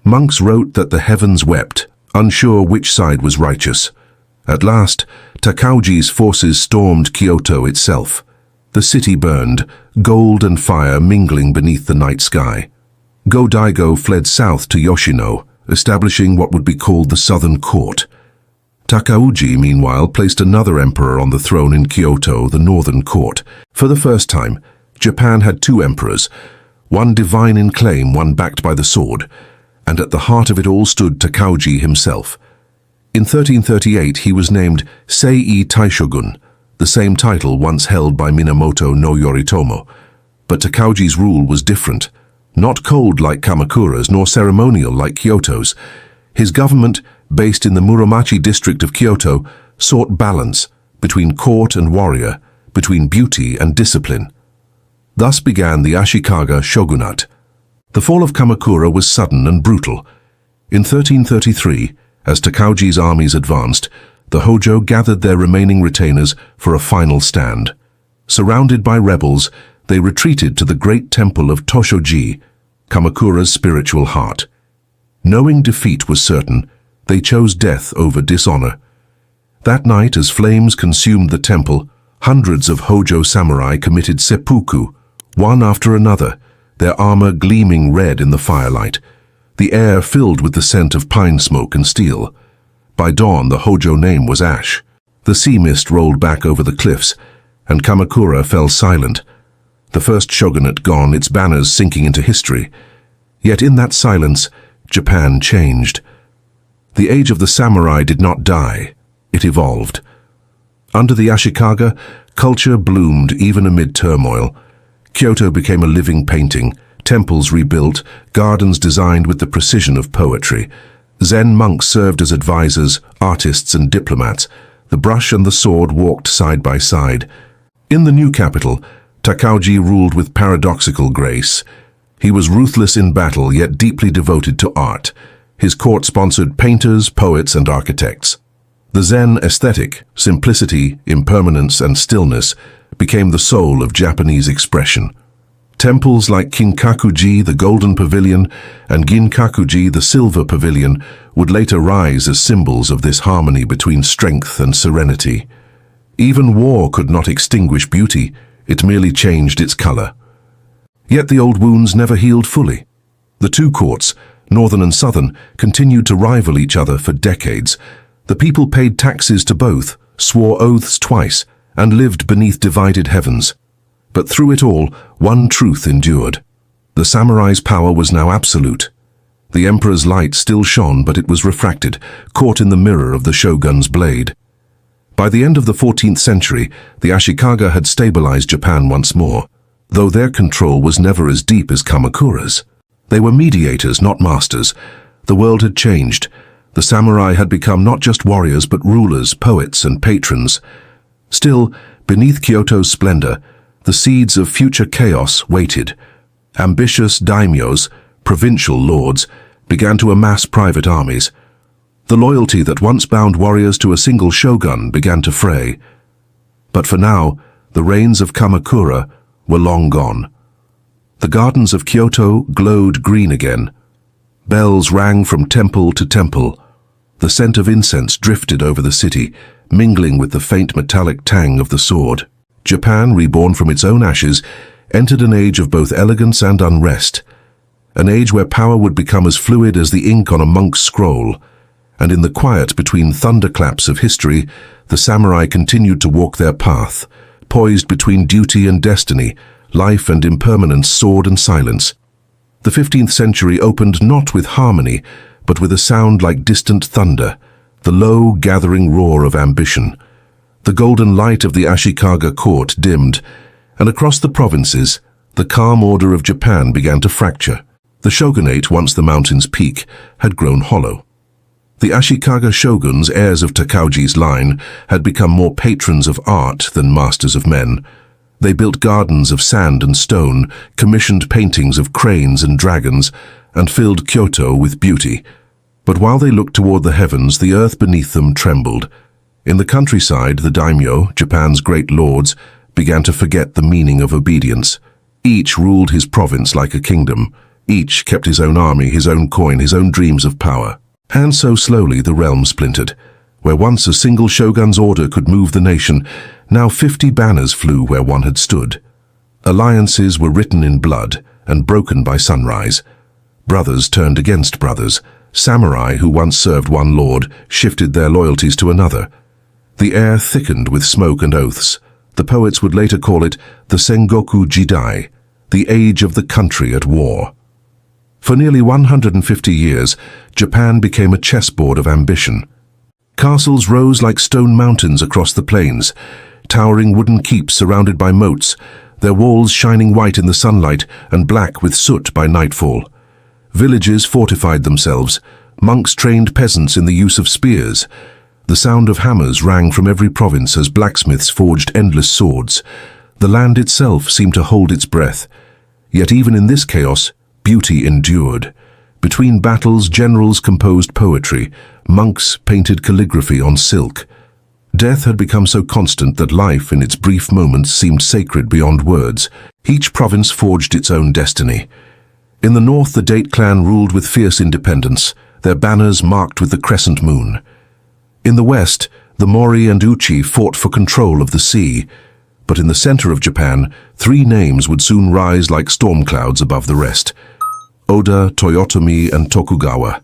Monks wrote that the heavens wept, unsure which side was righteous. At last, Takauji's forces stormed Kyoto itself. The city burned, gold and fire mingling beneath the night sky. Go-Daigo fled south to Yoshino, establishing what would be called the Southern Court. Takauji, meanwhile, placed another emperor on the throne in Kyoto, the Northern Court. For the first time, Japan had two emperors, one divine in claim, one backed by the sword, and at the heart of it all stood Takauji himself. In 1338 he was named Sei Taishogun, the same title once held by Minamoto no Yoritomo. But Takauji's rule was different, not cold like Kamakura's, nor ceremonial like Kyoto's. His government, based in the Muromachi district of Kyoto, sought balance, between court and warrior, between beauty and discipline. Thus began the Ashikaga shogunate. The fall of Kamakura was sudden and brutal. In 1333, as Takauji's armies advanced, the Hojo gathered their remaining retainers for a final stand. Surrounded by rebels, they retreated to the great temple of Toshoji, Kamakura's spiritual heart. Knowing defeat was certain, they chose death over dishonor. That night, as flames consumed the temple, hundreds of Hojo samurai committed seppuku, one after another, their armor gleaming red in the firelight, the air filled with the scent of pine smoke and steel. By dawn, the Hojo name was ash. The sea mist rolled back over the cliffs, and Kamakura fell silent. The first shogunate gone, its banners sinking into history. Yet in that silence, Japan changed. The age of the samurai did not die, it evolved. Under the Ashikaga, culture bloomed even amid turmoil. Kyoto became a living painting, temples rebuilt, gardens designed with the precision of poetry. Zen monks served as advisors, artists and diplomats. The brush and the sword walked side by side. In the new capital, Takauji ruled with paradoxical grace. He was ruthless in battle, yet deeply devoted to art. His court sponsored painters, poets, and architects. The Zen aesthetic, simplicity, impermanence, and stillness, became the soul of Japanese expression. Temples like Kinkakuji, the Golden Pavilion, and Ginkakuji, the Silver Pavilion, would later rise as symbols of this harmony between strength and serenity. Even war could not extinguish beauty, it merely changed its color. Yet the old wounds never healed fully. The two courts, northern and southern, continued to rival each other for decades. The people paid taxes to both, swore oaths twice, and lived beneath divided heavens. But through it all, one truth endured. The samurai's power was now absolute. The emperor's light still shone, but it was refracted, caught in the mirror of the shogun's blade. By the end of the 14th century, the Ashikaga had stabilized Japan once more, though their control was never as deep as Kamakura's. They were mediators, not masters. The world had changed. The samurai had become not just warriors, but rulers, poets, and patrons. Still, beneath Kyoto's splendor, the seeds of future chaos waited. Ambitious daimyos, provincial lords, began to amass private armies. The loyalty that once bound warriors to a single shogun began to fray. But for now, the reigns of Kamakura were long gone. The gardens of Kyoto glowed green again. Bells rang from temple to temple. The scent of incense drifted over the city, mingling with the faint metallic tang of the sword. Japan, reborn from its own ashes, entered an age of both elegance and unrest. An age where power would become as fluid as the ink on a monk's scroll. And in the quiet between thunderclaps of history, the samurai continued to walk their path, poised between duty and destiny, life and impermanence, sword and silence. The 15th century opened not with harmony, but with a sound like distant thunder, the low, gathering roar of ambition. The golden light of the Ashikaga court dimmed, and across the provinces, the calm order of Japan began to fracture. The shogunate, once the mountain's peak, had grown hollow. The Ashikaga shoguns, heirs of Takauji's line, had become more patrons of art than masters of men. They built gardens of sand and stone, commissioned paintings of cranes and dragons, and filled Kyoto with beauty. But while they looked toward the heavens, the earth beneath them trembled. In the countryside, the daimyo, Japan's great lords, began to forget the meaning of obedience. Each ruled his province like a kingdom. Each kept his own army, his own coin, his own dreams of power. And so slowly the realm splintered. Where once a single shogun's order could move the nation, now 50 banners flew where one had stood. Alliances were written in blood and broken by sunrise. Brothers turned against brothers. Samurai who once served one lord shifted their loyalties to another. The air thickened with smoke and oaths. The poets would later call it the Sengoku Jidai, the age of the country at war. For nearly 150 years, Japan became a chessboard of ambition. Castles rose like stone mountains across the plains, towering wooden keeps surrounded by moats, their walls shining white in the sunlight and black with soot by nightfall. Villages fortified themselves. Monks trained peasants in the use of spears. The sound of hammers rang from every province as blacksmiths forged endless swords. The land itself seemed to hold its breath. Yet even in this chaos, beauty endured. Between battles, generals composed poetry, monks painted calligraphy on silk. Death had become so constant that life in its brief moments seemed sacred beyond words. Each province forged its own destiny. In the north, the Date clan ruled with fierce independence, their banners marked with the crescent moon. In the west, the Mori and Uchi fought for control of the sea. But in the center of Japan, three names would soon rise like storm clouds above the rest: Oda, Toyotomi, and Tokugawa.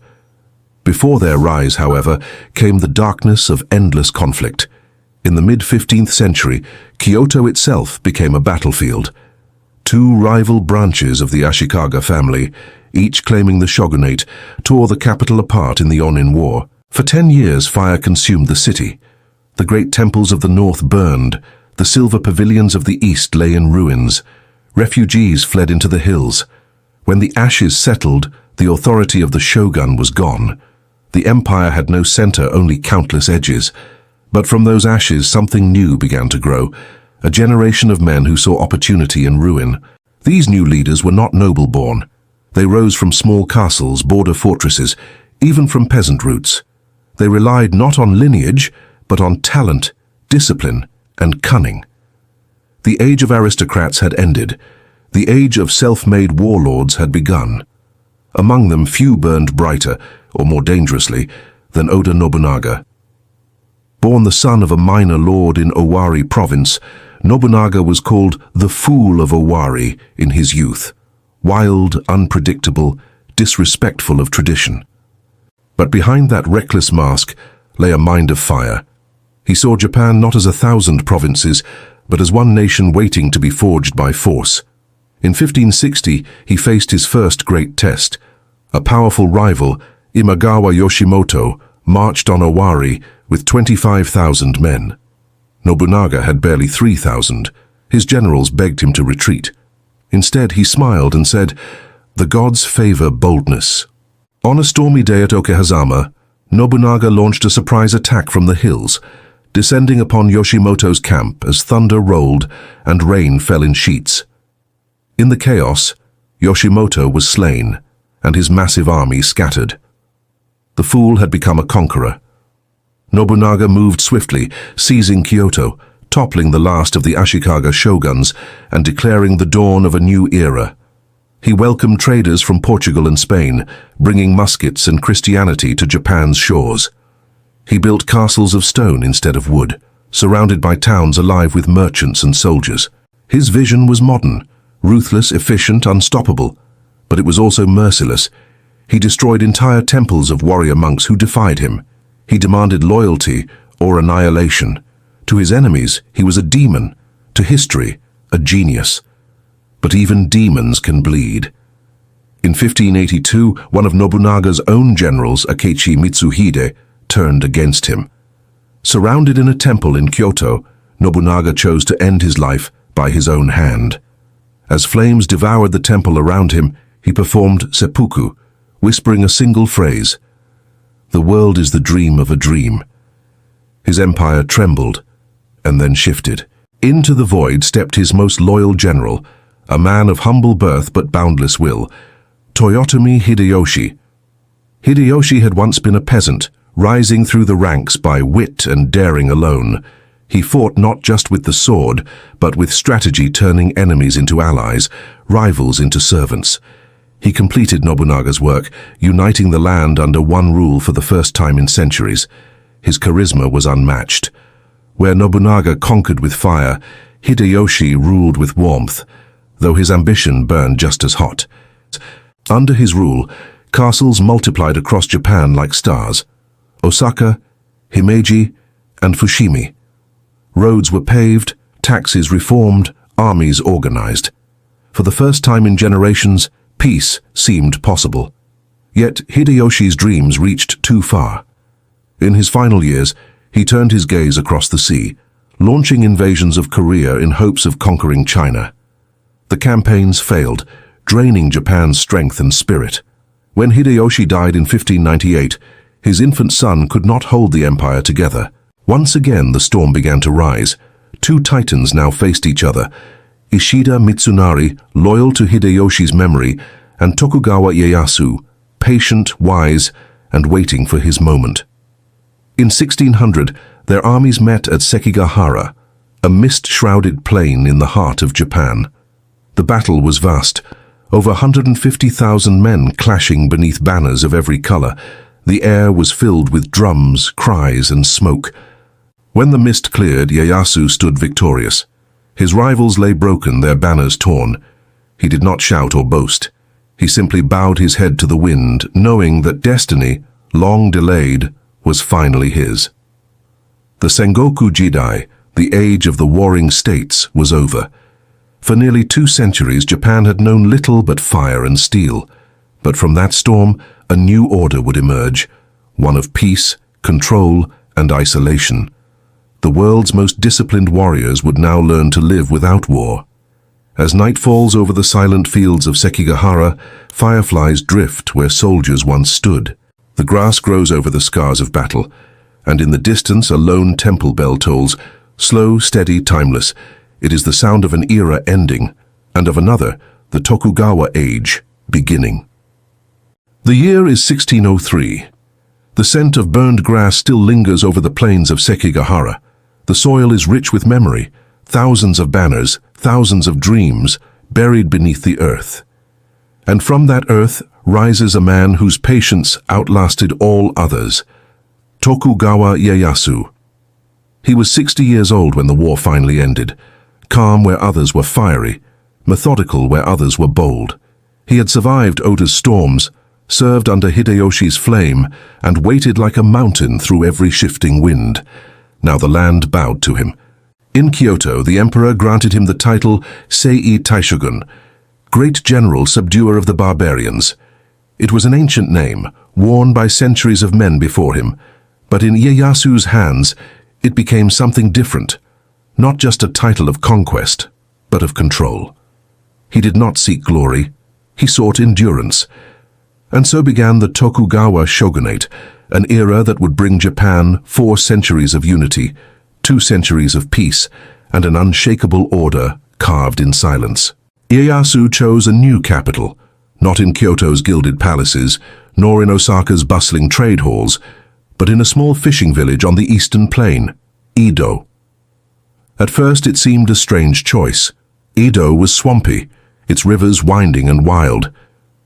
Before their rise, however, came the darkness of endless conflict. In the mid-15th century, Kyoto itself became a battlefield. Two rival branches of the Ashikaga family, each claiming the shogunate, tore the capital apart in the Onin War. For 10 years, fire consumed the city. The great temples of the north burned. The silver pavilions of the east lay in ruins. Refugees fled into the hills. When the ashes settled, the authority of the shogun was gone. The empire had no center, only countless edges. But from those ashes, something new began to grow, a generation of men who saw opportunity in ruin. These new leaders were not noble-born. They rose from small castles, border fortresses, even from peasant roots. They relied not on lineage, but on talent, discipline, and cunning. The age of aristocrats had ended. The age of self-made warlords had begun. Among them, few burned brighter, or more dangerously, than Oda Nobunaga. Born the son of a minor lord in Owari province, Nobunaga was called the Fool of Owari in his youth, wild, unpredictable, disrespectful of tradition. But behind that reckless mask lay a mind of fire. He saw Japan not as 1,000 provinces, but as one nation waiting to be forged by force. In 1560, he faced his first great test. A powerful rival, Imagawa Yoshimoto, marched on Owari with 25,000 men. Nobunaga had barely 3,000. His generals begged him to retreat. Instead, he smiled and said, "The gods favor boldness." On a stormy day at Okehazama, Nobunaga launched a surprise attack from the hills, descending upon Yoshimoto's camp as thunder rolled and rain fell in sheets. In the chaos, Yoshimoto was slain, and his massive army scattered. The fool had become a conqueror. Nobunaga moved swiftly, seizing Kyoto, toppling the last of the Ashikaga shoguns and declaring the dawn of a new era. He welcomed traders from Portugal and Spain, bringing muskets and Christianity to Japan's shores. He built castles of stone instead of wood, surrounded by towns alive with merchants and soldiers. His vision was modern, ruthless, efficient, unstoppable, but it was also merciless. He destroyed entire temples of warrior monks who defied him. He demanded loyalty or annihilation. To his enemies, he was a demon. To history, a genius. But even demons can bleed. In 1582, one of Nobunaga's own generals, Akechi Mitsuhide, turned against him. Surrounded in a temple in Kyoto, Nobunaga chose to end his life by his own hand. As flames devoured the temple around him, he performed seppuku, whispering a single phrase: "The world is the dream of a dream." His empire trembled, and then shifted. Into the void stepped his most loyal general, a man of humble birth but boundless will, Toyotomi Hideyoshi. Hideyoshi had once been a peasant, rising through the ranks by wit and daring alone. He fought not just with the sword, but with strategy, turning enemies into allies, rivals into servants. He completed Nobunaga's work, uniting the land under one rule for the first time in centuries. His charisma was unmatched. Where Nobunaga conquered with fire, Hideyoshi ruled with warmth, though his ambition burned just as hot. Under his rule, castles multiplied across Japan like stars. Osaka, Himeji, and Fushimi. Roads were paved, taxes reformed, armies organized. For the first time in generations, peace seemed possible. Yet Hideyoshi's dreams reached too far. In his final years, he turned his gaze across the sea, launching invasions of Korea in hopes of conquering China. The campaigns failed, draining Japan's strength and spirit. When Hideyoshi died in 1598, His infant son could not hold the empire together. Once again the storm began to rise. Two titans now faced each other. Ishida Mitsunari, loyal to Hideyoshi's memory, and Tokugawa Ieyasu, patient, wise, and waiting for his moment. In 1600, their armies met at Sekigahara, a mist-shrouded plain in the heart of Japan. The battle was vast, over 150,000 men clashing beneath banners of every color. The air was filled with drums, cries, and smoke. When the mist cleared, Ieyasu stood victorious. His rivals lay broken, their banners torn. He did not shout or boast. He simply bowed his head to the wind, knowing that destiny, long delayed, was finally his. The Sengoku Jidai, the age of the warring states, was over. For nearly 2 centuries, Japan had known little but fire and steel. But from that storm, a new order would emerge, one of peace, control, and isolation. The world's most disciplined warriors would now learn to live without war. As night falls over the silent fields of Sekigahara, fireflies drift where soldiers once stood. The grass grows over the scars of battle, and in the distance a lone temple bell tolls, slow, steady, timeless. It is the sound of an era ending, and of another, the Tokugawa age, beginning. The year is 1603. The scent of burned grass still lingers over the plains of Sekigahara. The soil is rich with memory, thousands of banners, thousands of dreams, buried beneath the earth. And from that earth rises a man whose patience outlasted all others, Tokugawa Ieyasu. He was 60 years old when the war finally ended, calm where others were fiery, methodical where others were bold. He had survived Oda's storms, served under Hideyoshi's flame, and waited like a mountain through every shifting wind. Now the land bowed to him. In Kyoto, the emperor granted him the title Sei Taishogun, Great General Subduer of the Barbarians. It was an ancient name, worn by centuries of men before him, but in Ieyasu's hands, it became something different, not just a title of conquest, but of control. He did not seek glory, he sought endurance. And so began the Tokugawa shogunate, an era that would bring Japan 4 centuries of unity, 2 centuries of peace, and an unshakable order carved in silence. Ieyasu chose a new capital, not in Kyoto's gilded palaces, nor in Osaka's bustling trade halls, but in a small fishing village on the eastern plain, Edo. At first it seemed a strange choice. Edo was swampy, its rivers winding and wild.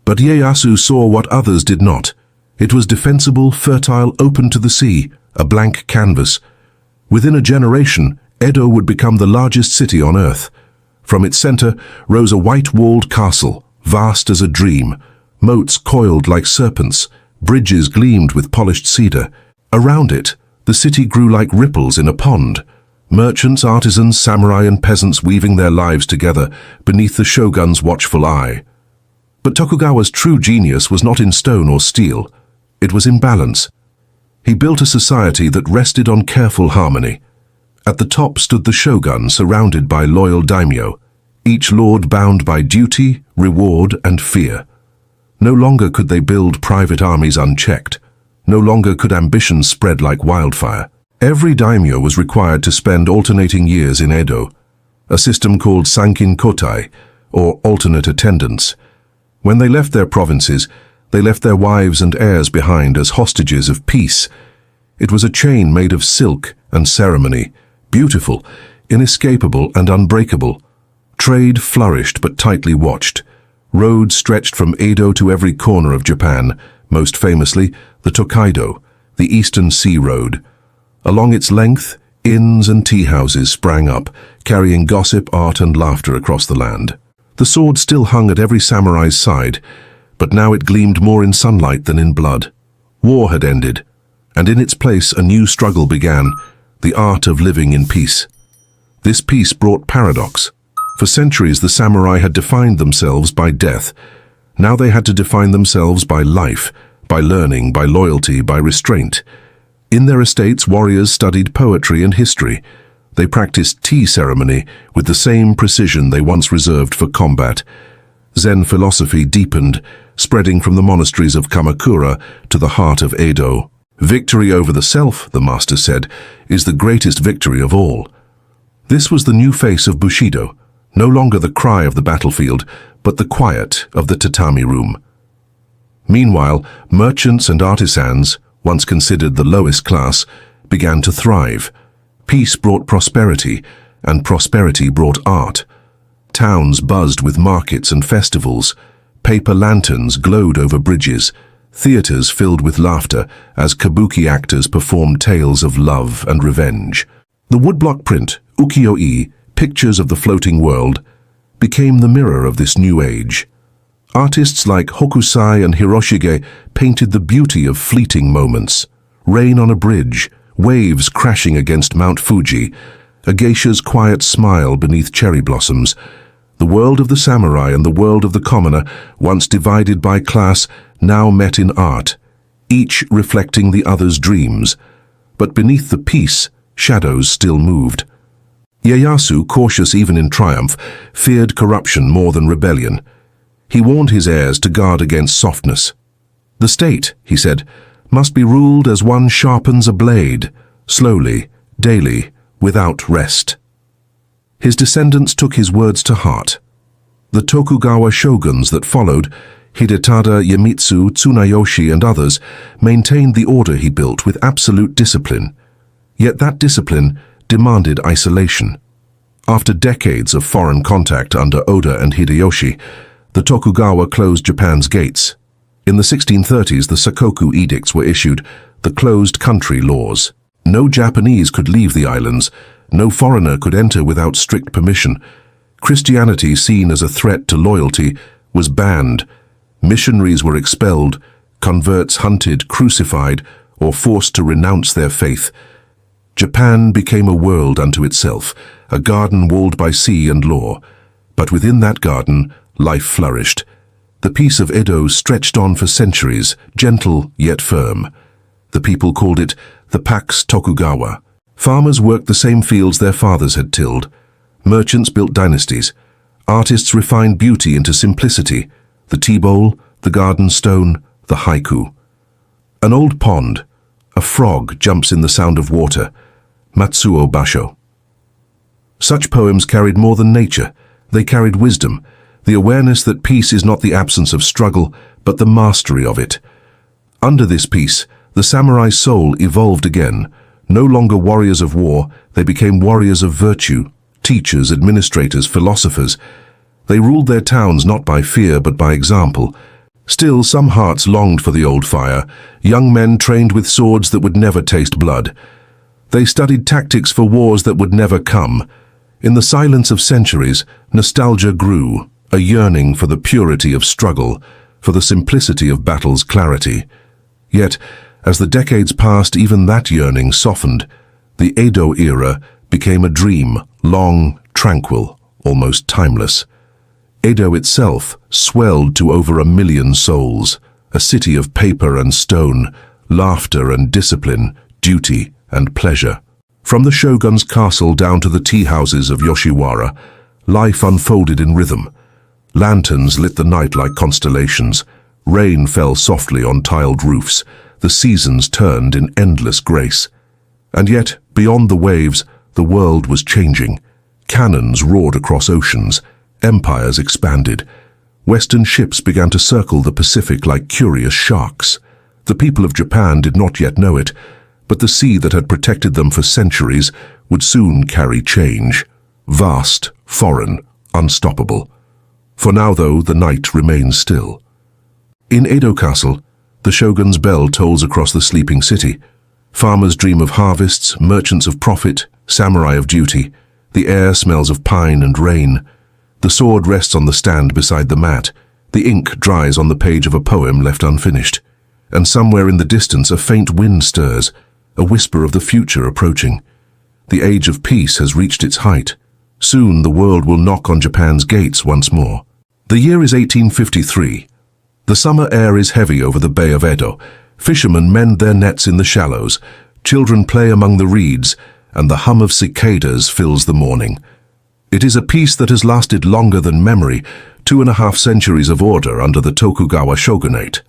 But Ieyasu saw what others did not. It was defensible, fertile, open to the sea, a blank canvas. Within a generation, Edo would become the largest city on earth. From its center rose a white-walled castle, vast as a dream. Moats coiled like serpents, bridges gleamed with polished cedar. Around it, the city grew like ripples in a pond. Merchants, artisans, samurai, and peasants weaving their lives together beneath the shogun's watchful eye. But Tokugawa's true genius was not in stone or steel. It was in balance. He built a society that rested on careful harmony. At the top stood the shogun, surrounded by loyal daimyo, each lord bound by duty, reward, and fear. No longer could they build private armies unchecked. No longer could ambition spread like wildfire. Every daimyo was required to spend alternating years in Edo, a system called sankin kotai, or alternate attendance. When they left their provinces, they left their wives and heirs behind as hostages of peace. It was a chain made of silk and ceremony, beautiful, inescapable, and unbreakable. Trade flourished but tightly watched. Roads stretched from Edo to every corner of Japan, most famously the Tokaido, the Eastern Sea Road. Along its length, inns and tea-houses sprang up, carrying gossip, art, and laughter across the land. The sword still hung at every samurai's side, but now it gleamed more in sunlight than in blood. War had ended, and in its place a new struggle began, the art of living in peace. This peace brought paradox. For centuries the samurai had defined themselves by death. Now they had to define themselves by life, by learning, by loyalty, by restraint. In their estates, warriors studied poetry and history. They practiced tea ceremony with the same precision they once reserved for combat. Zen philosophy deepened, spreading from the monasteries of Kamakura to the heart of Edo. Victory over the self, the master said, is the greatest victory of all. This was the new face of Bushido, no longer the cry of the battlefield, but the quiet of the tatami room. Meanwhile, merchants and artisans, once considered the lowest class, began to thrive. Peace brought prosperity, and prosperity brought art. Towns buzzed with markets and festivals. Paper lanterns glowed over bridges. Theaters filled with laughter as kabuki actors performed tales of love and revenge. The woodblock print, ukiyo-e, pictures of the floating world, became the mirror of this new age. Artists like Hokusai and Hiroshige painted the beauty of fleeting moments. Rain on a bridge, waves crashing against Mount Fuji, a geisha's quiet smile beneath cherry blossoms. The world of the samurai and the world of the commoner, once divided by class, now met in art, each reflecting the other's dreams. But beneath the peace, shadows still moved. Ieyasu, cautious even in triumph, feared corruption more than rebellion. He warned his heirs to guard against softness. The state, he said, must be ruled as one sharpens a blade, slowly, daily, without rest. His descendants took his words to heart. The Tokugawa shoguns that followed, Hidetada, Iemitsu, Tsunayoshi and others, maintained the order he built with absolute discipline. Yet that discipline demanded isolation. After decades of foreign contact under Oda and Hideyoshi, the Tokugawa closed Japan's gates. In the 1630s, the Sakoku edicts were issued, the closed country laws. No Japanese could leave the islands, no foreigner could enter without strict permission. Christianity, seen as a threat to loyalty, was banned. Missionaries were expelled, converts hunted, crucified, or forced to renounce their faith. Japan became a world unto itself, a garden walled by sea and law. But within that garden, life flourished. The peace of Edo stretched on for centuries, gentle yet firm. The people called it the Pax Tokugawa. Farmers worked the same fields their fathers had tilled. Merchants built dynasties. Artists refined beauty into simplicity. The tea bowl, the garden stone, the haiku. An old pond. A frog jumps in the sound of water. Matsuo Basho. Such poems carried more than nature. They carried wisdom, the awareness that peace is not the absence of struggle, but the mastery of it. Under this peace, the samurai's soul evolved again. No longer warriors of war, they became warriors of virtue, teachers, administrators, philosophers. They ruled their towns not by fear but by example. Still, some hearts longed for the old fire, young men trained with swords that would never taste blood. They studied tactics for wars that would never come. In the silence of centuries, nostalgia grew, a yearning for the purity of struggle, for the simplicity of battle's clarity. Yet, as the decades passed, even that yearning softened. The Edo era became a dream, long, tranquil, almost timeless. Edo itself swelled to over 1 million souls, a city of paper and stone, laughter and discipline, duty and pleasure. From the shogun's castle down to the tea houses of Yoshiwara, life unfolded in rhythm. Lanterns lit the night like constellations. Rain fell softly on tiled roofs. The seasons turned in endless grace. And yet, beyond the waves, the world was changing. Cannons roared across oceans. Empires expanded. Western ships began to circle the Pacific like curious sharks. The people of Japan did not yet know it, but the sea that had protected them for centuries would soon carry change. Vast, foreign, unstoppable. For now, though, the night remains still. In Edo Castle, the shogun's bell tolls across the sleeping city. Farmers dream of harvests, merchants of profit, samurai of duty. The air smells of pine and rain. The sword rests on the stand beside the mat. The ink dries on the page of a poem left unfinished. And somewhere in the distance a faint wind stirs, a whisper of the future approaching. The age of peace has reached its height. Soon the world will knock on Japan's gates once more. The year is 1853. The summer air is heavy over the Bay of Edo. Fishermen mend their nets in the shallows. Children play among the reeds, and the hum of cicadas fills the morning. It is a peace that has lasted longer than memory, 2.5 centuries of order under the Tokugawa shogunate.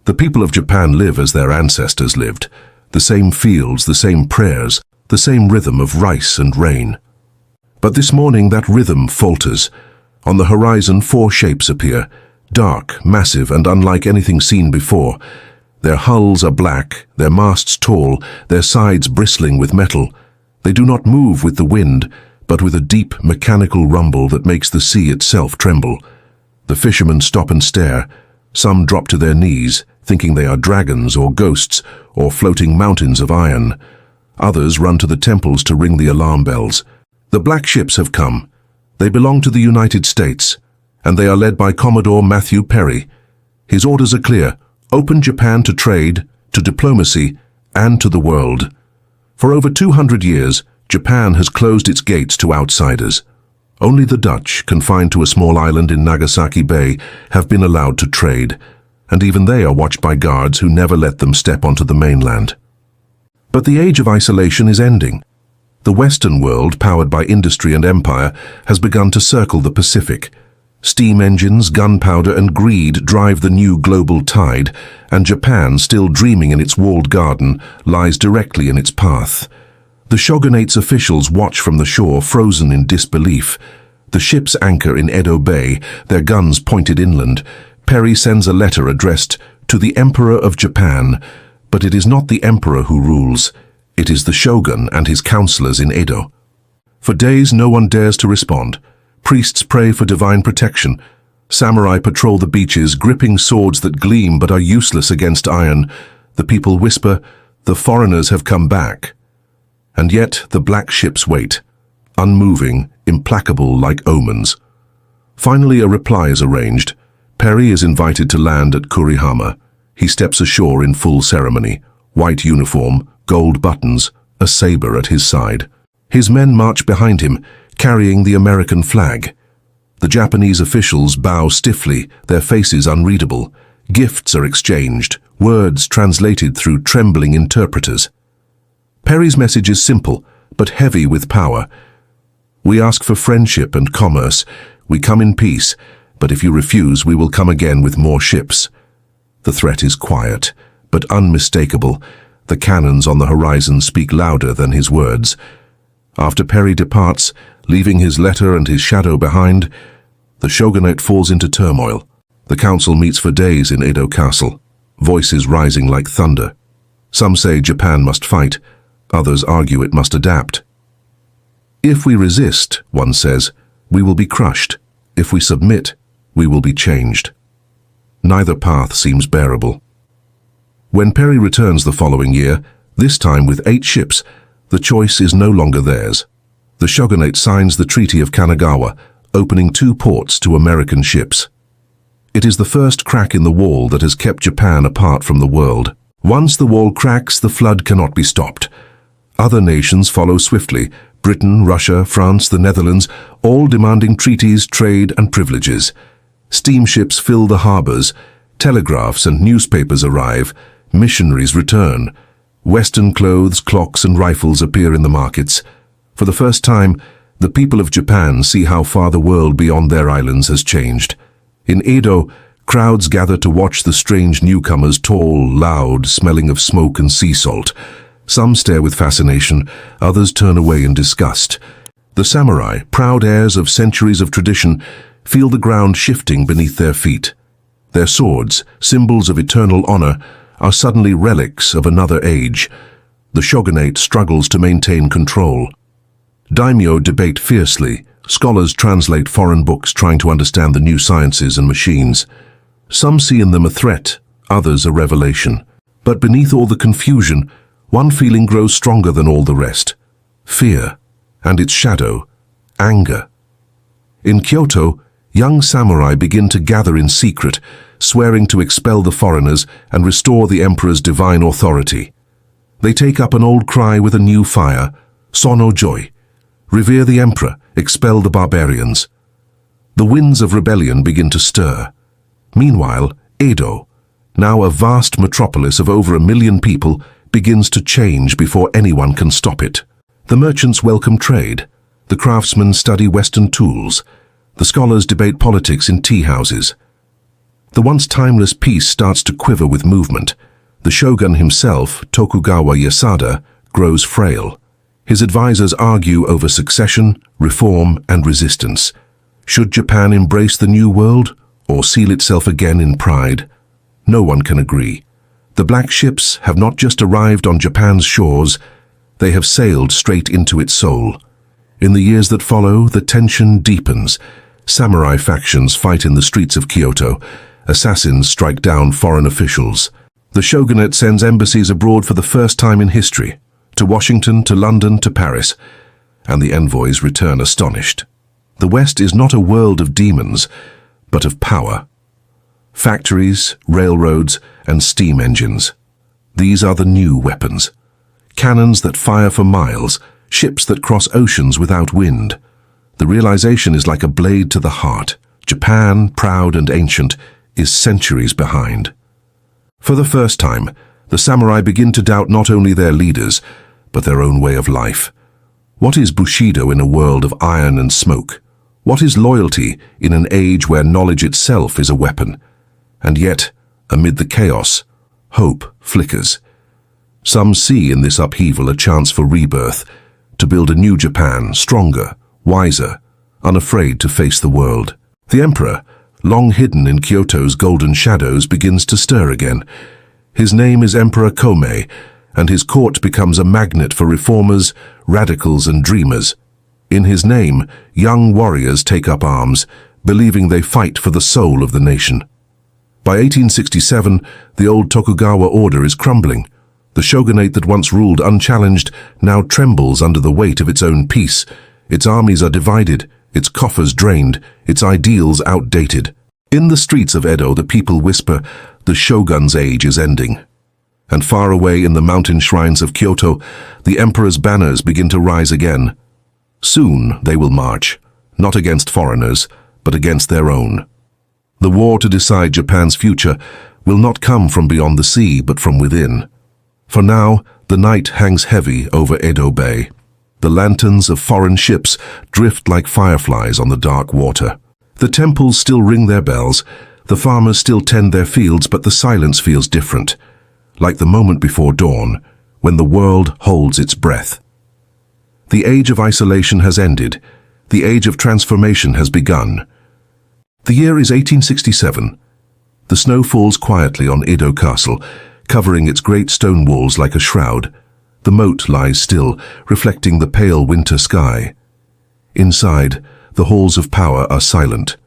The people of Japan live as their ancestors lived, the same fields, the same prayers, the same rhythm of rice and rain. But this morning that rhythm falters. On the horizon 4 shapes appear, dark, massive, and unlike anything seen before. Their hulls are black, their masts tall, their sides bristling with metal. They do not move with the wind, but with a deep, mechanical rumble that makes the sea itself tremble. The fishermen stop and stare. Some drop to their knees, thinking they are dragons or ghosts or floating mountains of iron. Others run to the temples to ring the alarm bells. The black ships have come. They belong to the United States, and they are led by Commodore Matthew Perry. His orders are clear: open Japan to trade, to diplomacy, and to the world. For over 200 years, Japan has closed its gates to outsiders. Only the Dutch, confined to a small island in Nagasaki Bay, have been allowed to trade, and even they are watched by guards who never let them step onto the mainland. But the age of isolation is ending. The Western world, powered by industry and empire, has begun to circle the Pacific. Steam engines, gunpowder, and greed drive the new global tide, and Japan, still dreaming in its walled garden, lies directly in its path. The shogunate's officials watch from the shore, frozen in disbelief. The ships anchor in Edo Bay, their guns pointed inland. Perry sends a letter addressed to the Emperor of Japan, but it is not the emperor who rules. It is the shogun and his counselors in Edo. For days no one dares to respond. Priests pray for divine protection. Samurai patrol the beaches, gripping swords that gleam but are useless against iron. The people whisper, "The foreigners have come back." And yet the black ships wait, unmoving, implacable like omens. Finally a reply is arranged. Perry is invited to land at Kurihama. He steps ashore in full ceremony, white uniform, gold buttons, a saber at his side. His men march behind him, carrying the American flag. The Japanese officials bow stiffly, their faces unreadable. Gifts are exchanged, words translated through trembling interpreters. Perry's message is simple, but heavy with power. "We ask for friendship and commerce. We come in peace, but if you refuse, we will come again with more ships." The threat is quiet, but unmistakable. The cannons on the horizon speak louder than his words. After Perry departs, leaving his letter and his shadow behind, the shogunate falls into turmoil. The council meets for days in Edo Castle, voices rising like thunder. Some say Japan must fight, others argue it must adapt. "If we resist," one says, "we will be crushed. If we submit, we will be changed." Neither path seems bearable. When Perry returns the following year, this time with 8 ships, the choice is no longer theirs. The shogunate signs the Treaty of Kanagawa, opening 2 ports to American ships. It is the first crack in the wall that has kept Japan apart from the world. Once the wall cracks, the flood cannot be stopped. Other nations follow swiftly: Britain, Russia, France, the Netherlands, all demanding treaties, trade, and privileges. Steamships fill the harbors, telegraphs and newspapers arrive, missionaries return. Western clothes, clocks, and rifles appear in the markets. For the first time, the people of Japan see how far the world beyond their islands has changed. In Edo, crowds gather to watch the strange newcomers, tall, loud, smelling of smoke and sea salt. Some stare with fascination, others turn away in disgust. The samurai, proud heirs of centuries of tradition, feel the ground shifting beneath their feet. Their swords, symbols of eternal honor, are suddenly relics of another age. The shogunate struggles to maintain control. Daimyo debate fiercely. Scholars translate foreign books trying to understand the new sciences and machines. Some see in them a threat, others a revelation. But beneath all the confusion, one feeling grows stronger than all the rest: fear, and its shadow, anger. In Kyoto, young samurai begin to gather in secret, swearing to expel the foreigners and restore the emperor's divine authority. They take up an old cry with a new fire: Sono Joy. Revere the emperor, expel the barbarians. The winds of rebellion begin to stir. Meanwhile, Edo, now a vast metropolis of over 1 million people, begins to change before anyone can stop it. The merchants welcome trade. The craftsmen study Western tools. The scholars debate politics in tea houses. The once timeless peace starts to quiver with movement. The shogun himself, Tokugawa Yasada, grows frail. His advisors argue over succession, reform, and resistance. Should Japan embrace the new world or seal itself again in pride? No one can agree. The black ships have not just arrived on Japan's shores, they have sailed straight into its soul. In the years that follow, the tension deepens. Samurai factions fight in the streets of Kyoto. Assassins strike down foreign officials. The shogunate sends embassies abroad for the first time in history, to Washington, to London, to Paris, and the envoys return astonished. The West is not a world of demons, but of power. Factories, railroads, and steam engines. These are the new weapons. Cannons that fire for miles, ships that cross oceans without wind. The realization is like a blade to the heart. Japan, proud and ancient, is centuries behind. For the first time, the samurai begin to doubt not only their leaders, but their own way of life. What is Bushido in a world of iron and smoke? What is loyalty in an age where knowledge itself is a weapon? And yet, amid the chaos, hope flickers. Some see in this upheaval a chance for rebirth, to build a new Japan, stronger, wiser, unafraid to face the world. The emperor, long hidden in Kyoto's golden shadows, begins to stir again. His name is Emperor Komei, and his court becomes a magnet for reformers, radicals, and dreamers. In his name, young warriors take up arms, believing they fight for the soul of the nation. By 1867, the old Tokugawa order is crumbling. The shogunate that once ruled unchallenged now trembles under the weight of its own peace. Its armies are divided, its coffers drained, its ideals outdated. In the streets of Edo, the people whisper, the shogun's age is ending. And far away in the mountain shrines of Kyoto, the emperor's banners begin to rise again. Soon they will march, not against foreigners, but against their own. The war to decide Japan's future will not come from beyond the sea, but from within. For now, the night hangs heavy over Edo Bay. The lanterns of foreign ships drift like fireflies on the dark water. The temples still ring their bells, the farmers still tend their fields, but the silence feels different, like the moment before dawn, when the world holds its breath. The age of isolation has ended. The age of transformation has begun. The year is 1867. The snow falls quietly on Edo Castle, covering its great stone walls like a shroud. The moat lies still, reflecting the pale winter sky. Inside, the halls of power are silent.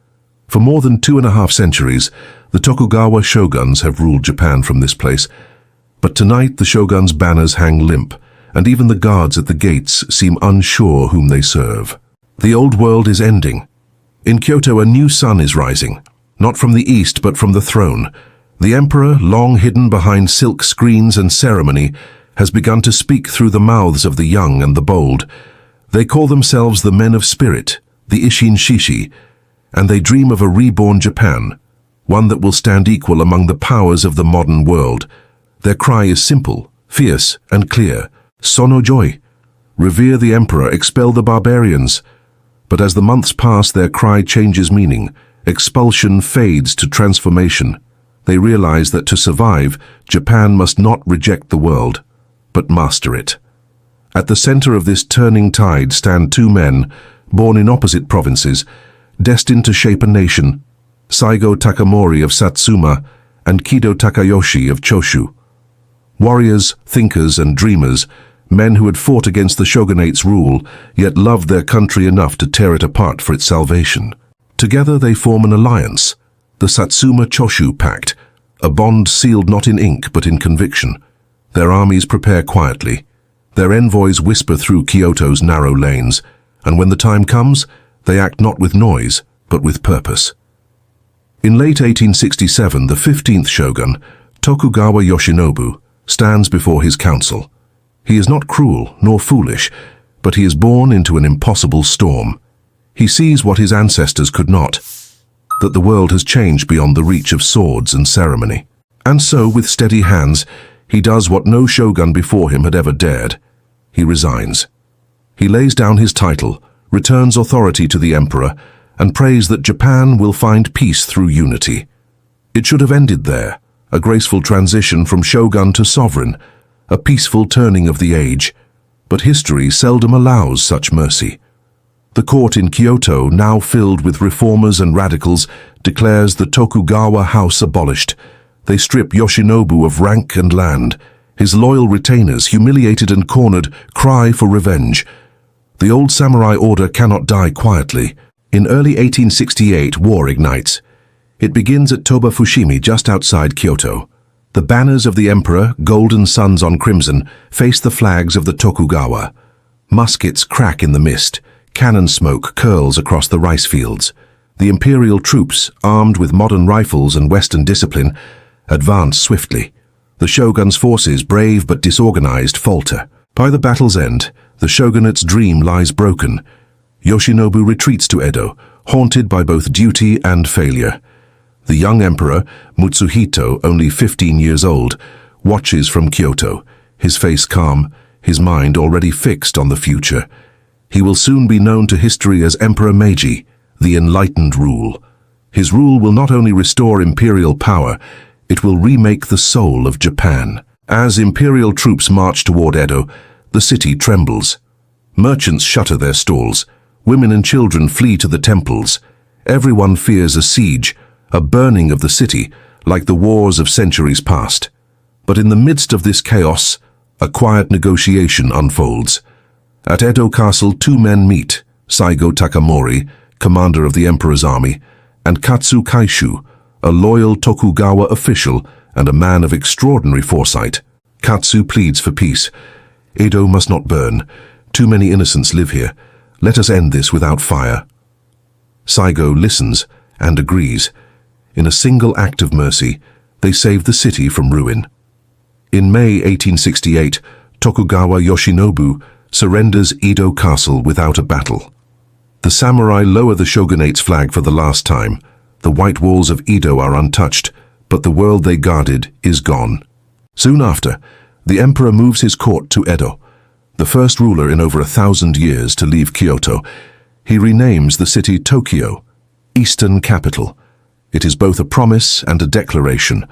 For more than 2.5 centuries, the Tokugawa shoguns have ruled Japan from this place. But tonight the shoguns' banners hang limp, and even the guards at the gates seem unsure whom they serve. The old world is ending. In Kyoto, a new sun is rising, not from the east but from the throne. The emperor, long hidden behind silk screens and ceremony, has begun to speak through the mouths of the young and the bold. They call themselves the men of spirit, the Ishin Shishi, and they dream of a reborn Japan, one that will stand equal among the powers of the modern world. Their cry is simple, fierce, and clear. Sono joy. Revere the emperor, expel the barbarians. But as the months pass, their cry changes meaning. Expulsion fades to transformation. They realize that to survive, Japan must not reject the world, but master it. At the center of this turning tide stand two men, born in opposite provinces, destined to shape a nation, Saigo Takamori of Satsuma and Kido Takayoshi of Choshu. Warriors, thinkers, and dreamers, men who had fought against the shogunate's rule, yet loved their country enough to tear it apart for its salvation. Together they form an alliance, the Satsuma Choshu Pact, a bond sealed not in ink but in conviction. Their armies prepare quietly. Their envoys whisper through Kyoto's narrow lanes, and when the time comes, they act not with noise, but with purpose. In late 1867, the 15th shogun, Tokugawa Yoshinobu, stands before his council. He is not cruel nor foolish, but he is born into an impossible storm. He sees what his ancestors could not, that the world has changed beyond the reach of swords and ceremony. And so, with steady hands, he does what no shogun before him had ever dared. He resigns. He lays down his title, returns authority to the emperor, and prays that Japan will find peace through unity. It should have ended there, a graceful transition from shogun to sovereign, a peaceful turning of the age. But history seldom allows such mercy. The court in Kyoto, now filled with reformers and radicals, declares the Tokugawa house abolished. They strip Yoshinobu of rank and land. His loyal retainers, humiliated and cornered, cry for revenge. The old samurai order cannot die quietly. In early 1868, war ignites. It begins at Toba Fushimi, just outside Kyoto. The banners of the emperor, golden suns on crimson, face the flags of the Tokugawa. Muskets crack in the mist. Cannon smoke curls across the rice fields. The imperial troops, armed with modern rifles and Western discipline, advance swiftly. The shogun's forces, brave but disorganized, falter. By the battle's end, the shogunate's dream lies broken. Yoshinobu retreats to Edo, haunted by both duty and failure. The young emperor, Mutsuhito, only 15 years old, watches from Kyoto, his face calm, his mind already fixed on the future. He will soon be known to history as Emperor Meiji, the enlightened rule. His rule will not only restore imperial power, it will remake the soul of Japan. As imperial troops march toward Edo, the city trembles. Merchants shutter their stalls. Women and children flee to the temples. Everyone fears a siege, a burning of the city, like the wars of centuries past. But in the midst of this chaos, a quiet negotiation unfolds. At Edo Castle, two men meet, Saigo Takamori, commander of the emperor's army, and Katsu Kaishu, a loyal Tokugawa official and a man of extraordinary foresight. Katsu pleads for peace. Edo must not burn. Too many innocents live here. Let us end this without fire. Saigo listens and agrees. In a single act of mercy, they save the city from ruin. In May 1868, Tokugawa Yoshinobu surrenders Edo Castle without a battle. The samurai lower the shogunate's flag for the last time. The white walls of Edo are untouched, but the world they guarded is gone. Soon after, the emperor moves his court to Edo, the first ruler in over 1,000 years to leave Kyoto. He renames the city Tokyo, Eastern Capital. It is both a promise and a declaration.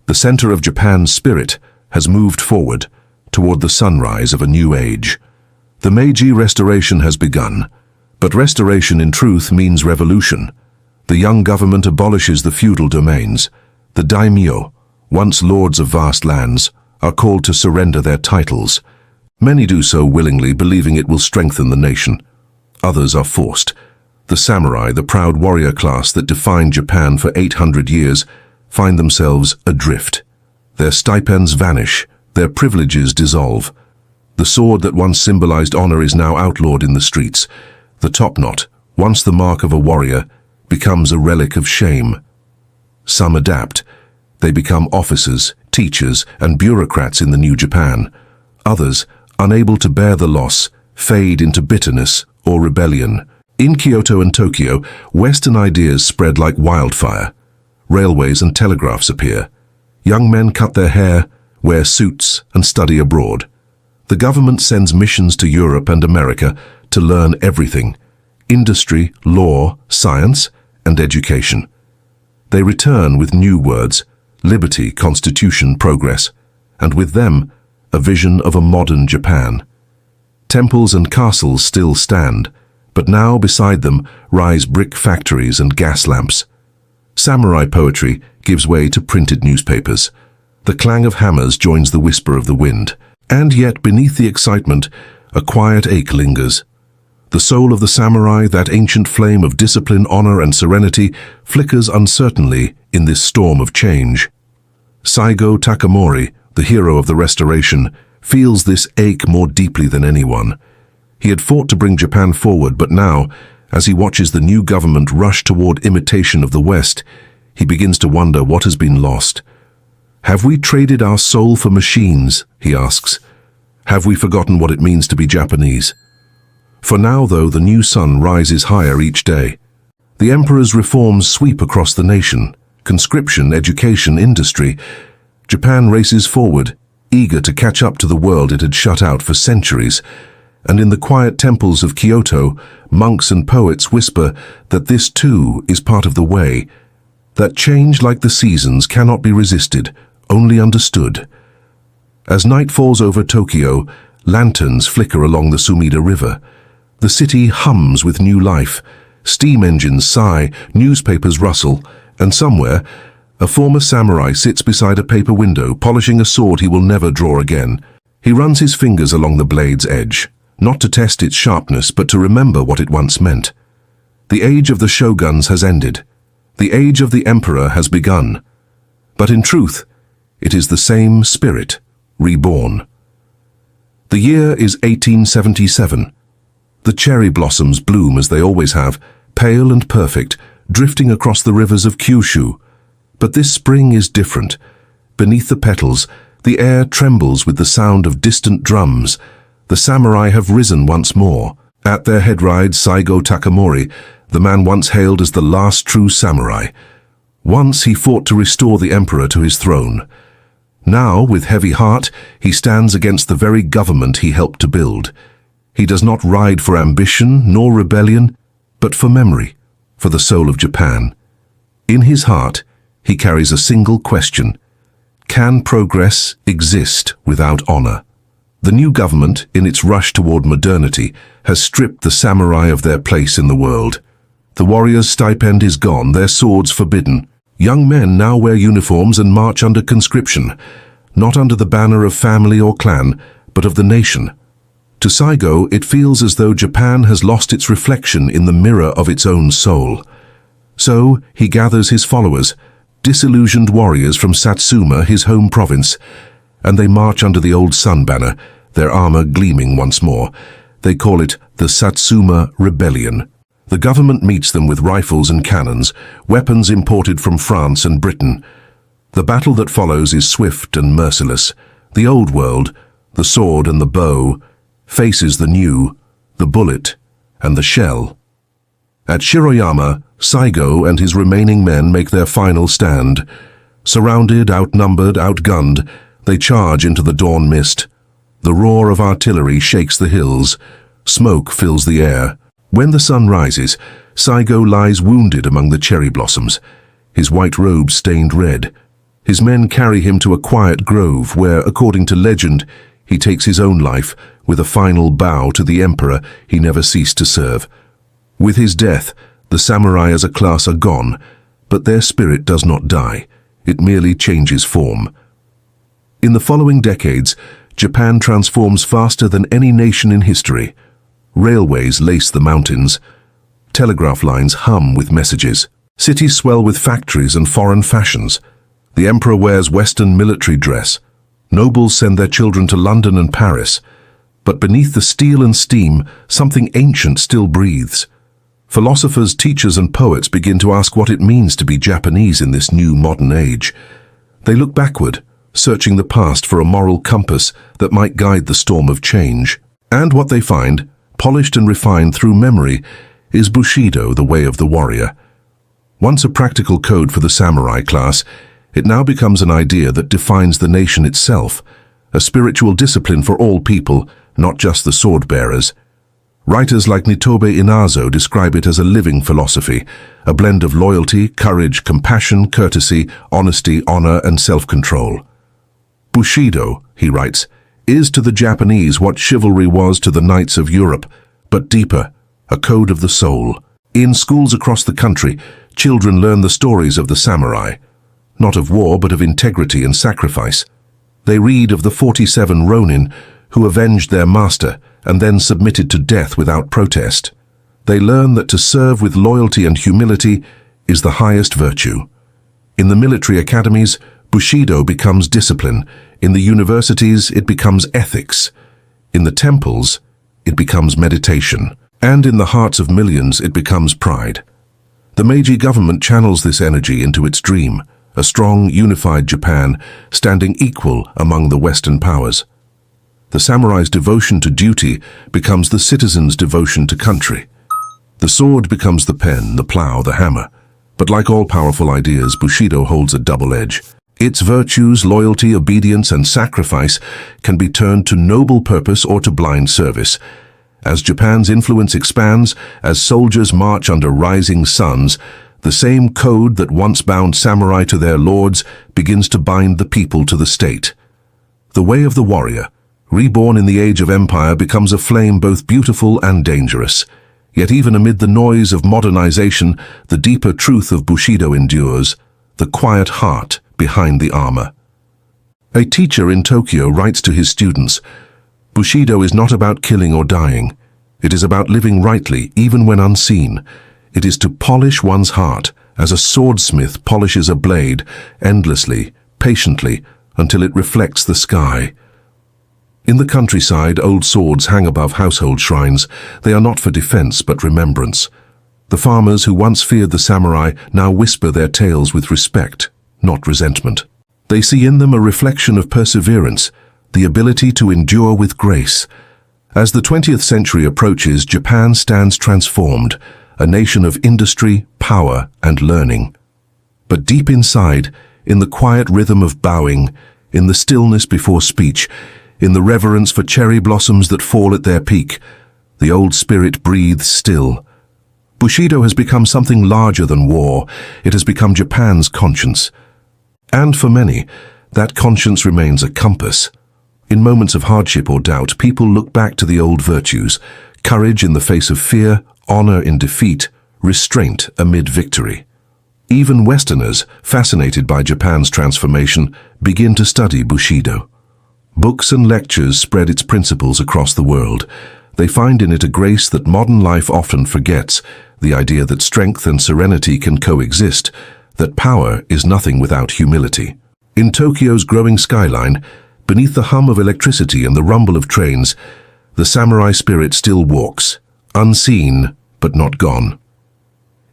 The center of Japan's spirit has moved forward toward the sunrise of a new age. The Meiji Restoration has begun, but restoration in truth means revolution. The young government abolishes the feudal domains. The daimyo, once lords of vast lands, are called to surrender their titles. Many do so willingly, believing it will strengthen the nation. Others are forced. The samurai, the proud warrior class that defined Japan for 800 years, find themselves adrift. Their stipends vanish, their privileges dissolve. The sword that once symbolized honor is now outlawed in the streets. The topknot, once the mark of a warrior, becomes a relic of shame. Some adapt. They become officers, teachers, and bureaucrats in the new Japan. Others, unable to bear the loss, fade into bitterness or rebellion. In Kyoto and Tokyo, Western ideas spread like wildfire. Railways and telegraphs appear. Young men cut their hair, wear suits, and study abroad. The government sends missions to Europe and America to learn everything: industry, law, science, and education. They return with new words: liberty, constitution, progress, and with them, a vision of a modern Japan. Temples and castles still stand, but now beside them rise brick factories and gas lamps. Samurai poetry gives way to printed newspapers. The clang of hammers joins the whisper of the wind. And yet, beneath the excitement, a quiet ache lingers. The soul of the samurai, that ancient flame of discipline, honor, and serenity, flickers uncertainly in this storm of change. Saigo Takamori, the hero of the Restoration, feels this ache more deeply than anyone. He had fought to bring Japan forward, but now, as he watches the new government rush toward imitation of the West, he begins to wonder what has been lost. Have we traded our soul for machines, he asks. Have we forgotten what it means to be Japanese? For now, though, the new sun rises higher each day. The emperor's reforms sweep across the nation. Conscription, education, industry. Japan races forward, eager to catch up to the world it had shut out for centuries. And in the quiet temples of Kyoto, monks and poets whisper that this too is part of the way. That change, like the seasons, cannot be resisted, only understood. As night falls over Tokyo, lanterns flicker along the Sumida River. The city hums with new life. Steam engines sigh, newspapers rustle, and somewhere, a former samurai sits beside a paper window, polishing a sword he will never draw again. He runs his fingers along the blade's edge, not to test its sharpness, but to remember what it once meant. The age of the Shoguns has ended. The age of the emperor has begun. But in truth, it is the same spirit, reborn. The year is 1877. The cherry blossoms bloom as they always have, pale and perfect, drifting across the rivers of Kyushu. But this spring is different. Beneath the petals, the air trembles with the sound of distant drums. The samurai have risen once more. At their head rides Saigo Takamori, the man once hailed as the last true samurai. Once he fought to restore the emperor to his throne. Now, with heavy heart, he stands against the very government he helped to build. He does not ride for ambition nor rebellion, but for memory, for the soul of Japan. In his heart, he carries a single question: can progress exist without honor? The new government, in its rush toward modernity, has stripped the samurai of their place in the world. The warriors' stipend is gone, their swords forbidden. Young men now wear uniforms and march under conscription, not under the banner of family or clan, but of the nation. To Saigo, it feels as though Japan has lost its reflection in the mirror of its own soul. So, he gathers his followers, disillusioned warriors from Satsuma, his home province, and they march under the old sun banner, their armor gleaming once more. They call it the Satsuma Rebellion. The government meets them with rifles and cannons, weapons imported from France and Britain. The battle that follows is swift and merciless. The old world, the sword and the bow, faces the new, the bullet and the shell. At Shiroyama, Saigo and his remaining men make their final stand. Surrounded, outnumbered, outgunned, they charge into the dawn mist. The roar of artillery shakes the hills. Smoke fills the air. When the sun rises, Saigo lies wounded among the cherry blossoms, his white robe stained red. His men carry him to a quiet grove where, according to legend, he takes his own life with a final bow to the emperor he never ceased to serve. With his death, the samurai as a class are gone, but their spirit does not die. It merely changes form. In the following decades, Japan transforms faster than any nation in history. Railways lace the mountains. Telegraph lines hum with messages. Cities swell with factories and foreign fashions. The emperor wears Western military dress. Nobles send their children to London and Paris. But beneath the steel and steam, something ancient still breathes. Philosophers, teachers, and poets begin to ask what it means to be Japanese in this new modern age. They look backward, searching the past for a moral compass that might guide the storm of change. And what they find, polished and refined through memory, is Bushido, the way of the warrior. Once a practical code for the samurai class, it now becomes an idea that defines the nation itself, a spiritual discipline for all people, not just the sword-bearers. Writers like Nitobe Inazo describe it as a living philosophy, a blend of loyalty, courage, compassion, courtesy, honesty, honor, and self-control. Bushido, he writes, is to the Japanese what chivalry was to the knights of Europe, but deeper, a code of the soul. In schools across the country, children learn the stories of the samurai, not of war but of integrity and sacrifice. They read of the 47 ronin who avenged their master and then submitted to death without protest. They learn that to serve with loyalty and humility is the highest virtue. In the military academies, Bushido becomes discipline. In the universities, it becomes ethics. In the temples, it becomes meditation. And in the hearts of millions, it becomes pride. The Meiji government channels this energy into its dream, a strong, unified Japan, standing equal among the Western powers. The samurai's devotion to duty becomes the citizen's devotion to country. The sword becomes the pen, the plow, the hammer. But like all powerful ideas, Bushido holds a double edge. Its virtues, loyalty, obedience, and sacrifice can be turned to noble purpose or to blind service. As Japan's influence expands, as soldiers march under rising suns, The same code that once bound samurai to their lords begins to bind the people to the state. The way of the warrior, reborn in the age of empire, becomes a flame both beautiful and dangerous. Yet even amid the noise of modernization, the deeper truth of Bushido endures, the quiet heart behind the armor. A teacher in Tokyo writes to his students, "Bushido is not about killing or dying. It is about living rightly, even when unseen. It is to polish one's heart, as a swordsmith polishes a blade, endlessly, patiently, until it reflects the sky." In the countryside, old swords hang above household shrines. They are not for defense, but remembrance. The farmers who once feared the samurai now whisper their tales with respect, not resentment. They see in them a reflection of perseverance, the ability to endure with grace. As the 20th century approaches, Japan stands transformed, a nation of industry, power, and learning. But deep inside, in the quiet rhythm of bowing, in the stillness before speech, in the reverence for cherry blossoms that fall at their peak, the old spirit breathes still. Bushido has become something larger than war. It has become Japan's conscience. And for many, that conscience remains a compass. In moments of hardship or doubt, people look back to the old virtues: courage in the face of fear, honor in defeat, restraint amid victory. Even Westerners, fascinated by Japan's transformation, begin to study Bushido. Books and lectures spread its principles across the world. They find in it a grace that modern life often forgets, the idea that strength and serenity can coexist, that power is nothing without humility. In Tokyo's growing skyline, beneath the hum of electricity and the rumble of trains, the samurai spirit still walks, unseen but not gone.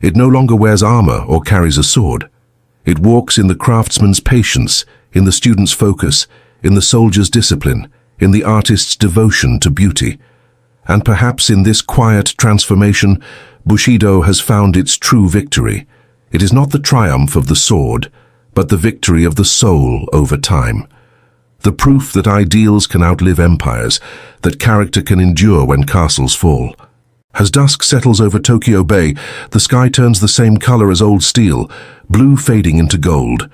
It no longer wears armor or carries a sword. It walks in the craftsman's patience, in the student's focus, in the soldier's discipline, in the artist's devotion to beauty. And perhaps in this quiet transformation, Bushido has found its true victory. It is not the triumph of the sword, but the victory of the soul over time. The proof that ideals can outlive empires, that character can endure when castles fall. As dusk settles over Tokyo Bay, the sky turns the same color as old steel, blue fading into gold.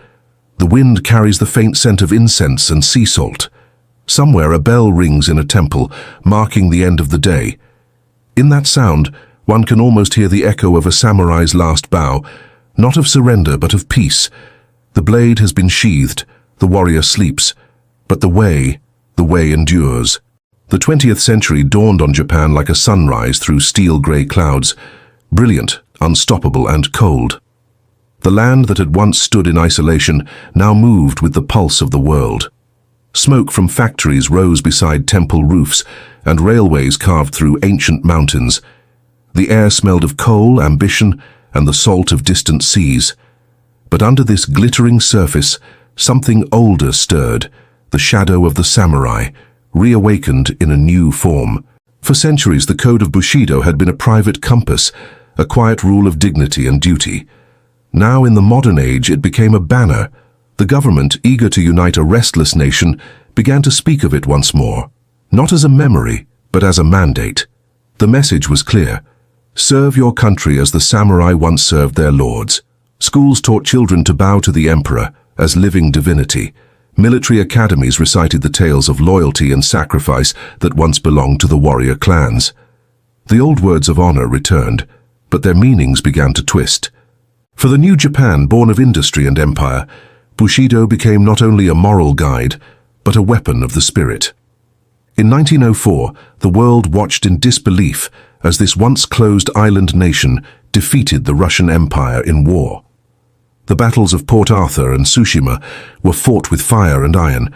The wind carries the faint scent of incense and sea salt. Somewhere a bell rings in a temple, marking the end of the day. In that sound, one can almost hear the echo of a samurai's last bow, not of surrender but of peace. The blade has been sheathed, the warrior sleeps, but the way endures. The 20th century dawned on Japan like a sunrise through steel-grey clouds, brilliant, unstoppable, and cold. The land that had once stood in isolation now moved with the pulse of the world. Smoke from factories rose beside temple roofs, and railways carved through ancient mountains. The air smelled of coal, ambition, and the salt of distant seas. But under this glittering surface, something older stirred, the shadow of the samurai, reawakened in a new form. For centuries, the code of Bushido had been a private compass, a quiet rule of dignity and duty. Now, in the modern age, it became a banner. The government, eager to unite a restless nation, began to speak of it once more, not as a memory, but as a mandate. The message was clear: serve your country as the samurai once served their lords. Schools taught children to bow to the emperor as living divinity. Military academies recited the tales of loyalty and sacrifice that once belonged to the warrior clans. The old words of honor returned, but their meanings began to twist. For the new Japan, born of industry and empire, Bushido became not only a moral guide, but a weapon of the spirit. In 1904, the world watched in disbelief as this once closed island nation defeated the Russian Empire in war. The battles of Port Arthur and Tsushima were fought with fire and iron,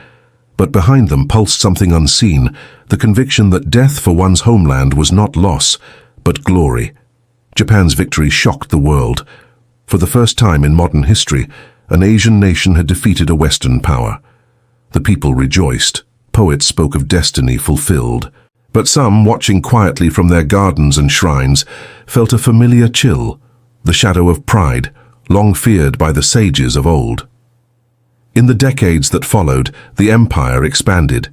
but behind them pulsed something unseen, the conviction that death for one's homeland was not loss, but glory. Japan's victory shocked the world. For the first time in modern history, an Asian nation had defeated a Western power. The people rejoiced. Poets spoke of destiny fulfilled. But some, watching quietly from their gardens and shrines, felt a familiar chill, the shadow of pride, long feared by the sages of old. In the decades that followed, the empire expanded.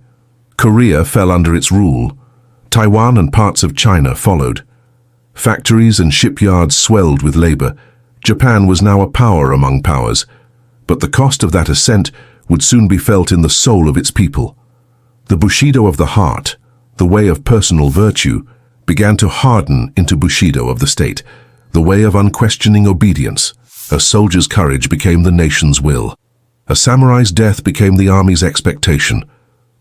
Korea fell under its rule. Taiwan and parts of China followed. Factories and shipyards swelled with labor. Japan was now a power among powers, but the cost of that ascent would soon be felt in the soul of its people. The Bushido of the heart, the way of personal virtue, began to harden into Bushido of the state, the way of unquestioning obedience. A soldier's courage became the nation's will. A samurai's death became the army's expectation.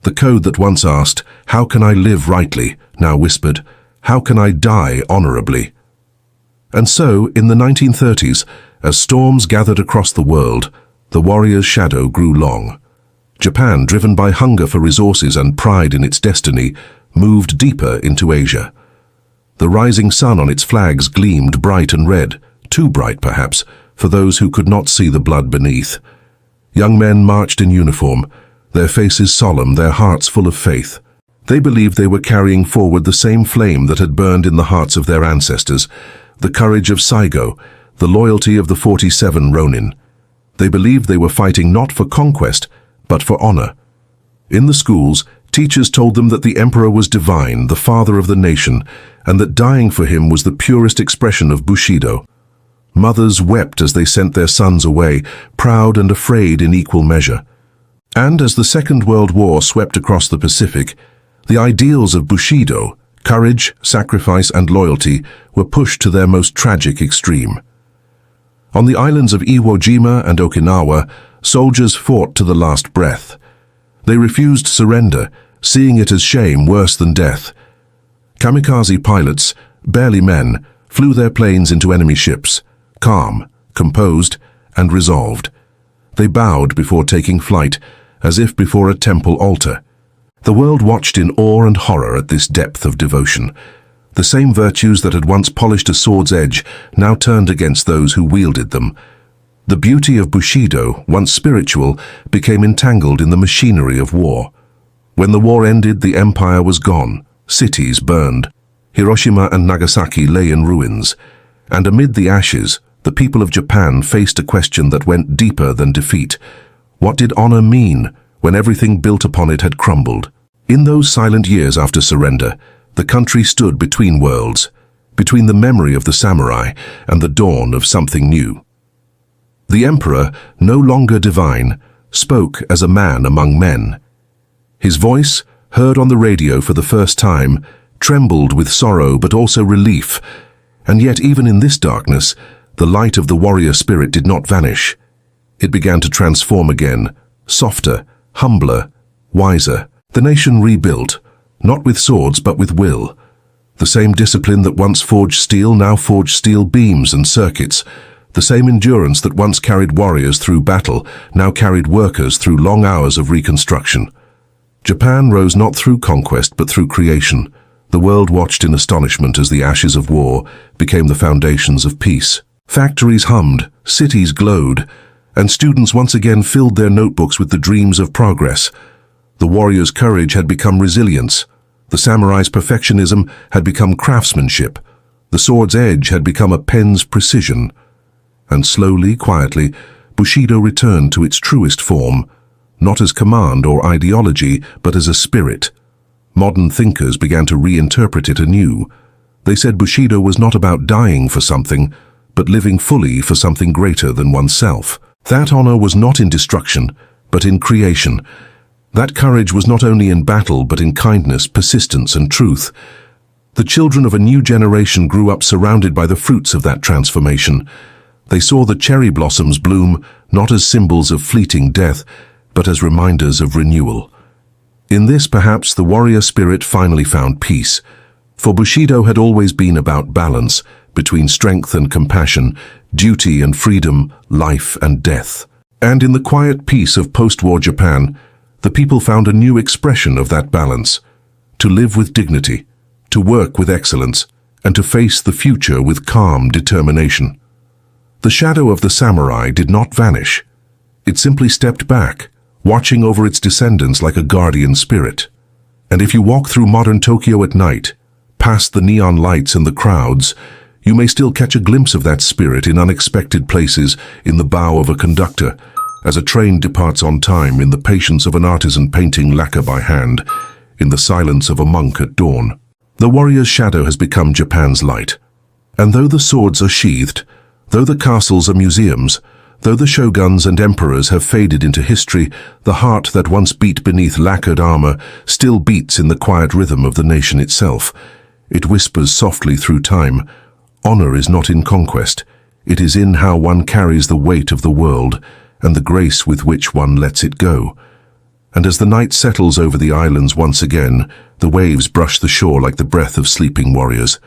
The code that once asked, "How can I live rightly?" now whispered, "How can I die honorably?" And so, in the 1930s, as storms gathered across the world, the warrior's shadow grew long. Japan, driven by hunger for resources and pride in its destiny, moved deeper into Asia. The rising sun on its flags gleamed bright and red, too bright perhaps, for those who could not see the blood beneath. Young men marched in uniform, their faces solemn, their hearts full of faith. They believed they were carrying forward the same flame that had burned in the hearts of their ancestors, the courage of Saigo, the loyalty of the 47 Ronin. They believed they were fighting not for conquest, but for honor. In the schools, teachers told them that the emperor was divine, the father of the nation, and that dying for him was the purest expression of Bushido. Mothers wept as they sent their sons away, proud and afraid in equal measure. And as the Second World War swept across the Pacific, the ideals of Bushido, courage, sacrifice, and loyalty, were pushed to their most tragic extreme. On the islands of Iwo Jima and Okinawa, soldiers fought to the last breath. They refused surrender, seeing it as shame worse than death. Kamikaze pilots, barely men, flew their planes into enemy ships, calm, composed, and resolved. They bowed before taking flight, as if before a temple altar. The world watched in awe and horror at this depth of devotion. The same virtues that had once polished a sword's edge now turned against those who wielded them. The beauty of Bushido, once spiritual, became entangled in the machinery of war. When the war ended, the empire was gone. Cities burned. Hiroshima and Nagasaki lay in ruins. And amid the ashes, the people of Japan faced a question that went deeper than defeat. What did honor mean when everything built upon it had crumbled? In those silent years after surrender, the country stood between worlds, between the memory of the samurai and the dawn of something new. The emperor, no longer divine, spoke as a man among men. His voice, heard on the radio for the first time, trembled with sorrow but also relief. And yet even in this darkness, the light of the warrior spirit did not vanish. It began to transform again, softer, humbler, wiser. The nation rebuilt, not with swords but with will. The same discipline that once forged steel now forged steel beams and circuits. The same endurance that once carried warriors through battle now carried workers through long hours of reconstruction. Japan rose not through conquest but through creation. The world watched in astonishment as the ashes of war became the foundations of peace. Factories hummed, cities glowed, and students once again filled their notebooks with the dreams of progress. The warrior's courage had become resilience. The samurai's perfectionism had become craftsmanship. The sword's edge had become a pen's precision. And slowly, quietly, Bushido returned to its truest form, not as command or ideology, but as a spirit. Modern thinkers began to reinterpret it anew. They said Bushido was not about dying for something, but living fully for something greater than oneself. That honor was not in destruction, but in creation. That courage was not only in battle, but in kindness, persistence, and truth. The children of a new generation grew up surrounded by the fruits of that transformation. They saw the cherry blossoms bloom not as symbols of fleeting death, but as reminders of renewal. In this, perhaps, the warrior spirit finally found peace. For Bushido had always been about balance between strength and compassion, duty and freedom, life and death. And in the quiet peace of post-war Japan, the people found a new expression of that balance: to live with dignity, to work with excellence, and to face the future with calm determination. The shadow of the samurai did not vanish. It simply stepped back, watching over its descendants like a guardian spirit. And if you walk through modern Tokyo at night, past the neon lights and the crowds, you may still catch a glimpse of that spirit in unexpected places, in the bow of a conductor, as a train departs on time, in the patience of an artisan painting lacquer by hand, in the silence of a monk at dawn. The warrior's shadow has become Japan's light. And though the swords are sheathed, Though the castles are museums, though the shoguns and emperors have faded into history, the heart that once beat beneath lacquered armor still beats in the quiet rhythm of the nation itself. It whispers softly through time. Honor is not in conquest. It is in how one carries the weight of the world and the grace with which one lets it go. And as the night settles over the islands once again, the waves brush the shore like the breath of sleeping warriors.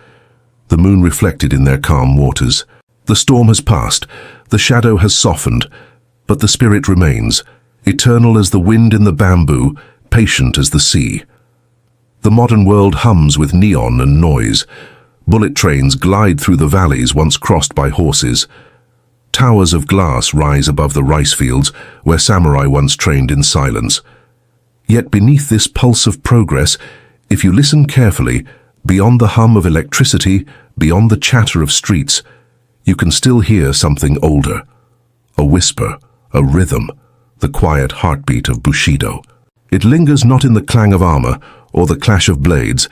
The moon reflected in their calm waters. The storm has passed, the shadow has softened, but the spirit remains, eternal as the wind in the bamboo, patient as the sea. The modern world hums with neon and noise. Bullet trains glide through the valleys once crossed by horses. Towers of glass rise above the rice fields where samurai once trained in silence. Yet beneath this pulse of progress, if you listen carefully, beyond the hum of electricity, beyond the chatter of streets, you can still hear something older. A whisper, a rhythm, the quiet heartbeat of Bushido. It lingers not in the clang of armor or the clash of blades,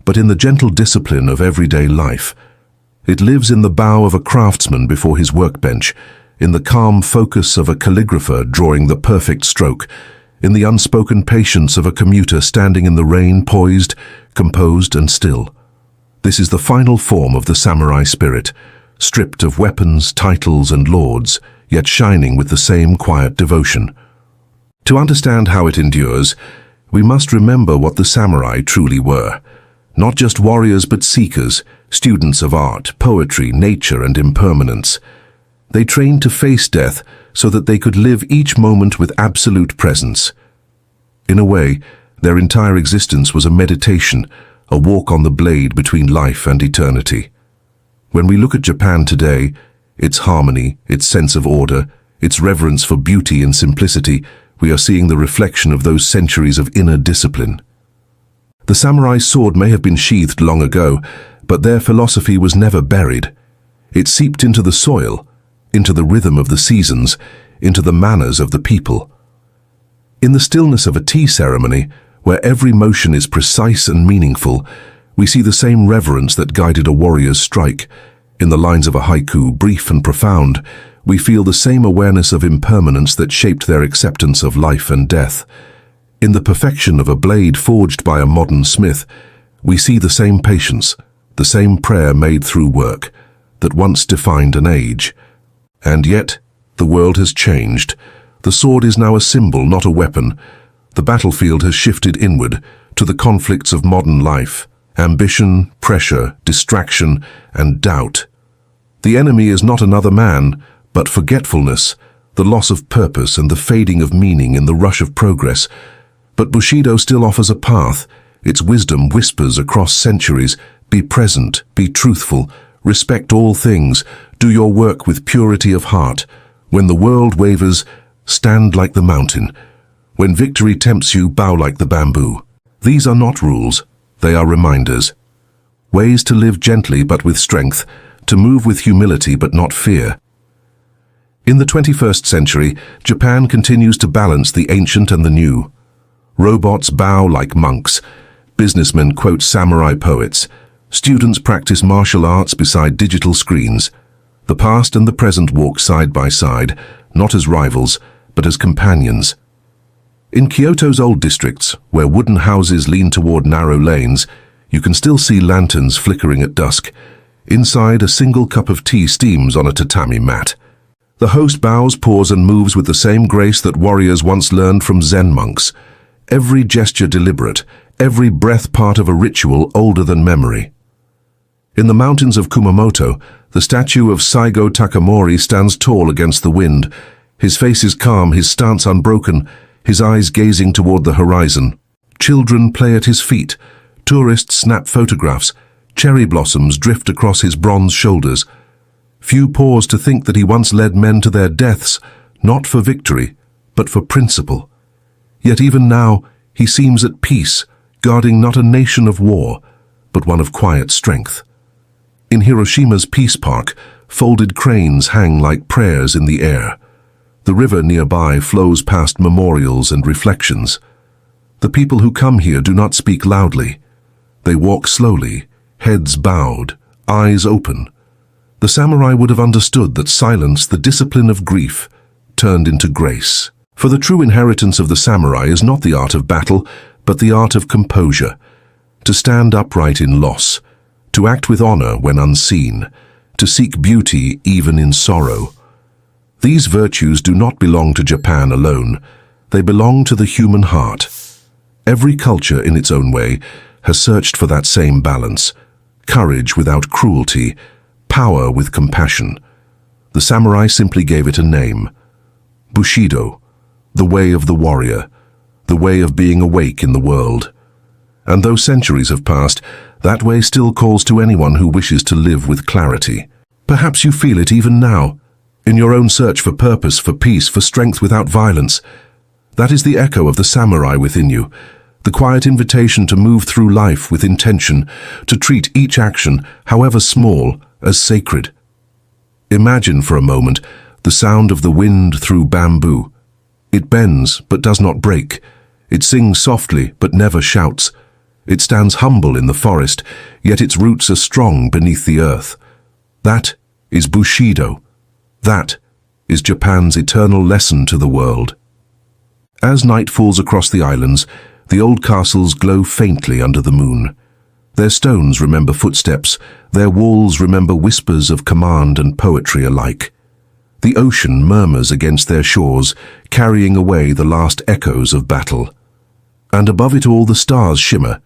but in the gentle discipline of everyday life. It lives in the bow of a craftsman before his workbench, in the calm focus of a calligrapher drawing the perfect stroke, in the unspoken patience of a commuter standing in the rain, poised, composed and still. This is the final form of the samurai spirit, stripped of weapons, titles and lords, yet shining with the same quiet devotion. To understand how it endures, we must remember what the samurai truly were. Not just warriors but seekers, students of art, poetry, nature and impermanence. They trained to face death so that they could live each moment with absolute presence. In a way, their entire existence was a meditation, a walk on the blade between life and eternity. When we look at Japan today, its harmony, its sense of order, its reverence for beauty and simplicity, we are seeing the reflection of those centuries of inner discipline. The samurai's sword may have been sheathed long ago, but their philosophy was never buried. It seeped into the soil, into the rhythm of the seasons, into the manners of the people. In the stillness of a tea ceremony, where every motion is precise and meaningful, we see the same reverence that guided a warrior's strike. In the lines of a haiku, brief and profound, we feel the same awareness of impermanence that shaped their acceptance of life and death. In the perfection of a blade forged by a modern smith, we see the same patience, the same prayer made through work, that once defined an age. And yet, the world has changed. The sword is now a symbol, not a weapon. The battlefield has shifted inward, to the conflicts of modern life. Ambition, pressure, distraction, and doubt. The enemy is not another man, but forgetfulness, the loss of purpose and the fading of meaning in the rush of progress. But Bushido still offers a path. Its wisdom whispers across centuries, be present, be truthful, respect all things, do your work with purity of heart. When the world wavers, stand like the mountain. When victory tempts you, bow like the bamboo. These are not rules. They are reminders. Ways to live gently but with strength, to move with humility but not fear. In the 21st century, Japan continues to balance the ancient and the new. Robots bow like monks. Businessmen quote samurai poets. Students practice martial arts beside digital screens. The past and the present walk side by side, not as rivals, but as companions. In Kyoto's old districts, where wooden houses lean toward narrow lanes, you can still see lanterns flickering at dusk. Inside, a single cup of tea steams on a tatami mat. The host bows, pours and moves with the same grace that warriors once learned from Zen monks. Every gesture deliberate, every breath part of a ritual older than memory. In the mountains of Kumamoto, the statue of Saigo Takamori stands tall against the wind. His face is calm, his stance unbroken, his eyes gazing toward the horizon. Children play at his feet. Tourists snap photographs. Cherry blossoms drift across his bronze shoulders. Few pause to think that he once led men to their deaths, not for victory, but for principle. Yet even now, he seems at peace, guarding not a nation of war, but one of quiet strength. In Hiroshima's Peace Park, folded cranes hang like prayers in the air. The river nearby flows past memorials and reflections. The people who come here do not speak loudly. They walk slowly, heads bowed, eyes open. The samurai would have understood that silence, the discipline of grief, turned into grace. For the true inheritance of the samurai is not the art of battle, but the art of composure. To stand upright in loss, to act with honor when unseen, to seek beauty even in sorrow. These virtues do not belong to Japan alone. They belong to the human heart. Every culture in its own way has searched for that same balance. Courage without cruelty, power with compassion. The samurai simply gave it a name. Bushido, the way of the warrior, the way of being awake in the world. And though centuries have passed, that way still calls to anyone who wishes to live with clarity. Perhaps you feel it even now, in your own search for purpose, for peace, for strength without violence. That is the echo of the samurai within you, the quiet invitation to move through life with intention, to treat each action, however small, as sacred. Imagine for a moment the sound of the wind through bamboo. It bends but does not break. It sings softly but never shouts. It stands humble in the forest, yet its roots are strong beneath the earth. That is Bushido. That is Japan's eternal lesson to the world. As night falls across the islands, the old castles glow faintly under the moon. Their stones remember footsteps, their walls remember whispers of command and poetry alike. The ocean murmurs against their shores, carrying away the last echoes of battle. And above it all the stars shimmer,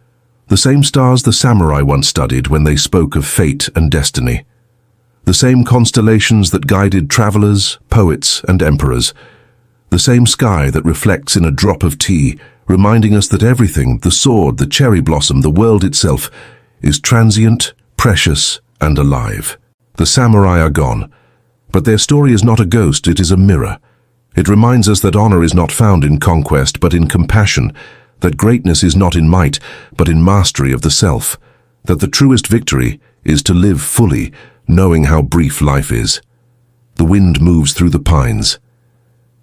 the same stars the samurai once studied when they spoke of fate and destiny. The same constellations that guided travelers, poets, and emperors. The same sky that reflects in a drop of tea, reminding us that everything, the sword, the cherry blossom, the world itself, is transient, precious, and alive. The samurai are gone, but their story is not a ghost, it is a mirror. It reminds us that honor is not found in conquest, but in compassion, that greatness is not in might, but in mastery of the self, that the truest victory is to live fully, knowing how brief life is. The wind moves through the pines.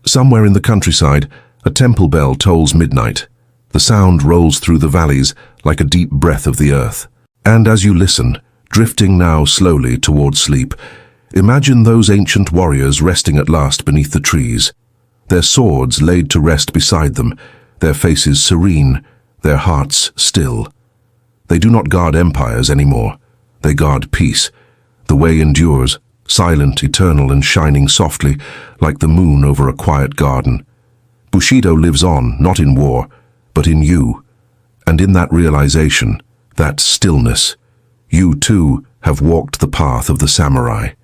Somewhere in the countryside, a temple bell tolls midnight. The sound rolls through the valleys like a deep breath of the earth. And as you listen, drifting now slowly toward sleep, imagine those ancient warriors resting at last beneath the trees, their swords laid to rest beside them, their faces serene, their hearts still. They do not guard empires anymore. They guard peace. The way endures, silent, eternal, and shining softly, like the moon over a quiet garden. Bushido lives on, not in war, but in you. And in that realization, that stillness, you too have walked the path of the samurai.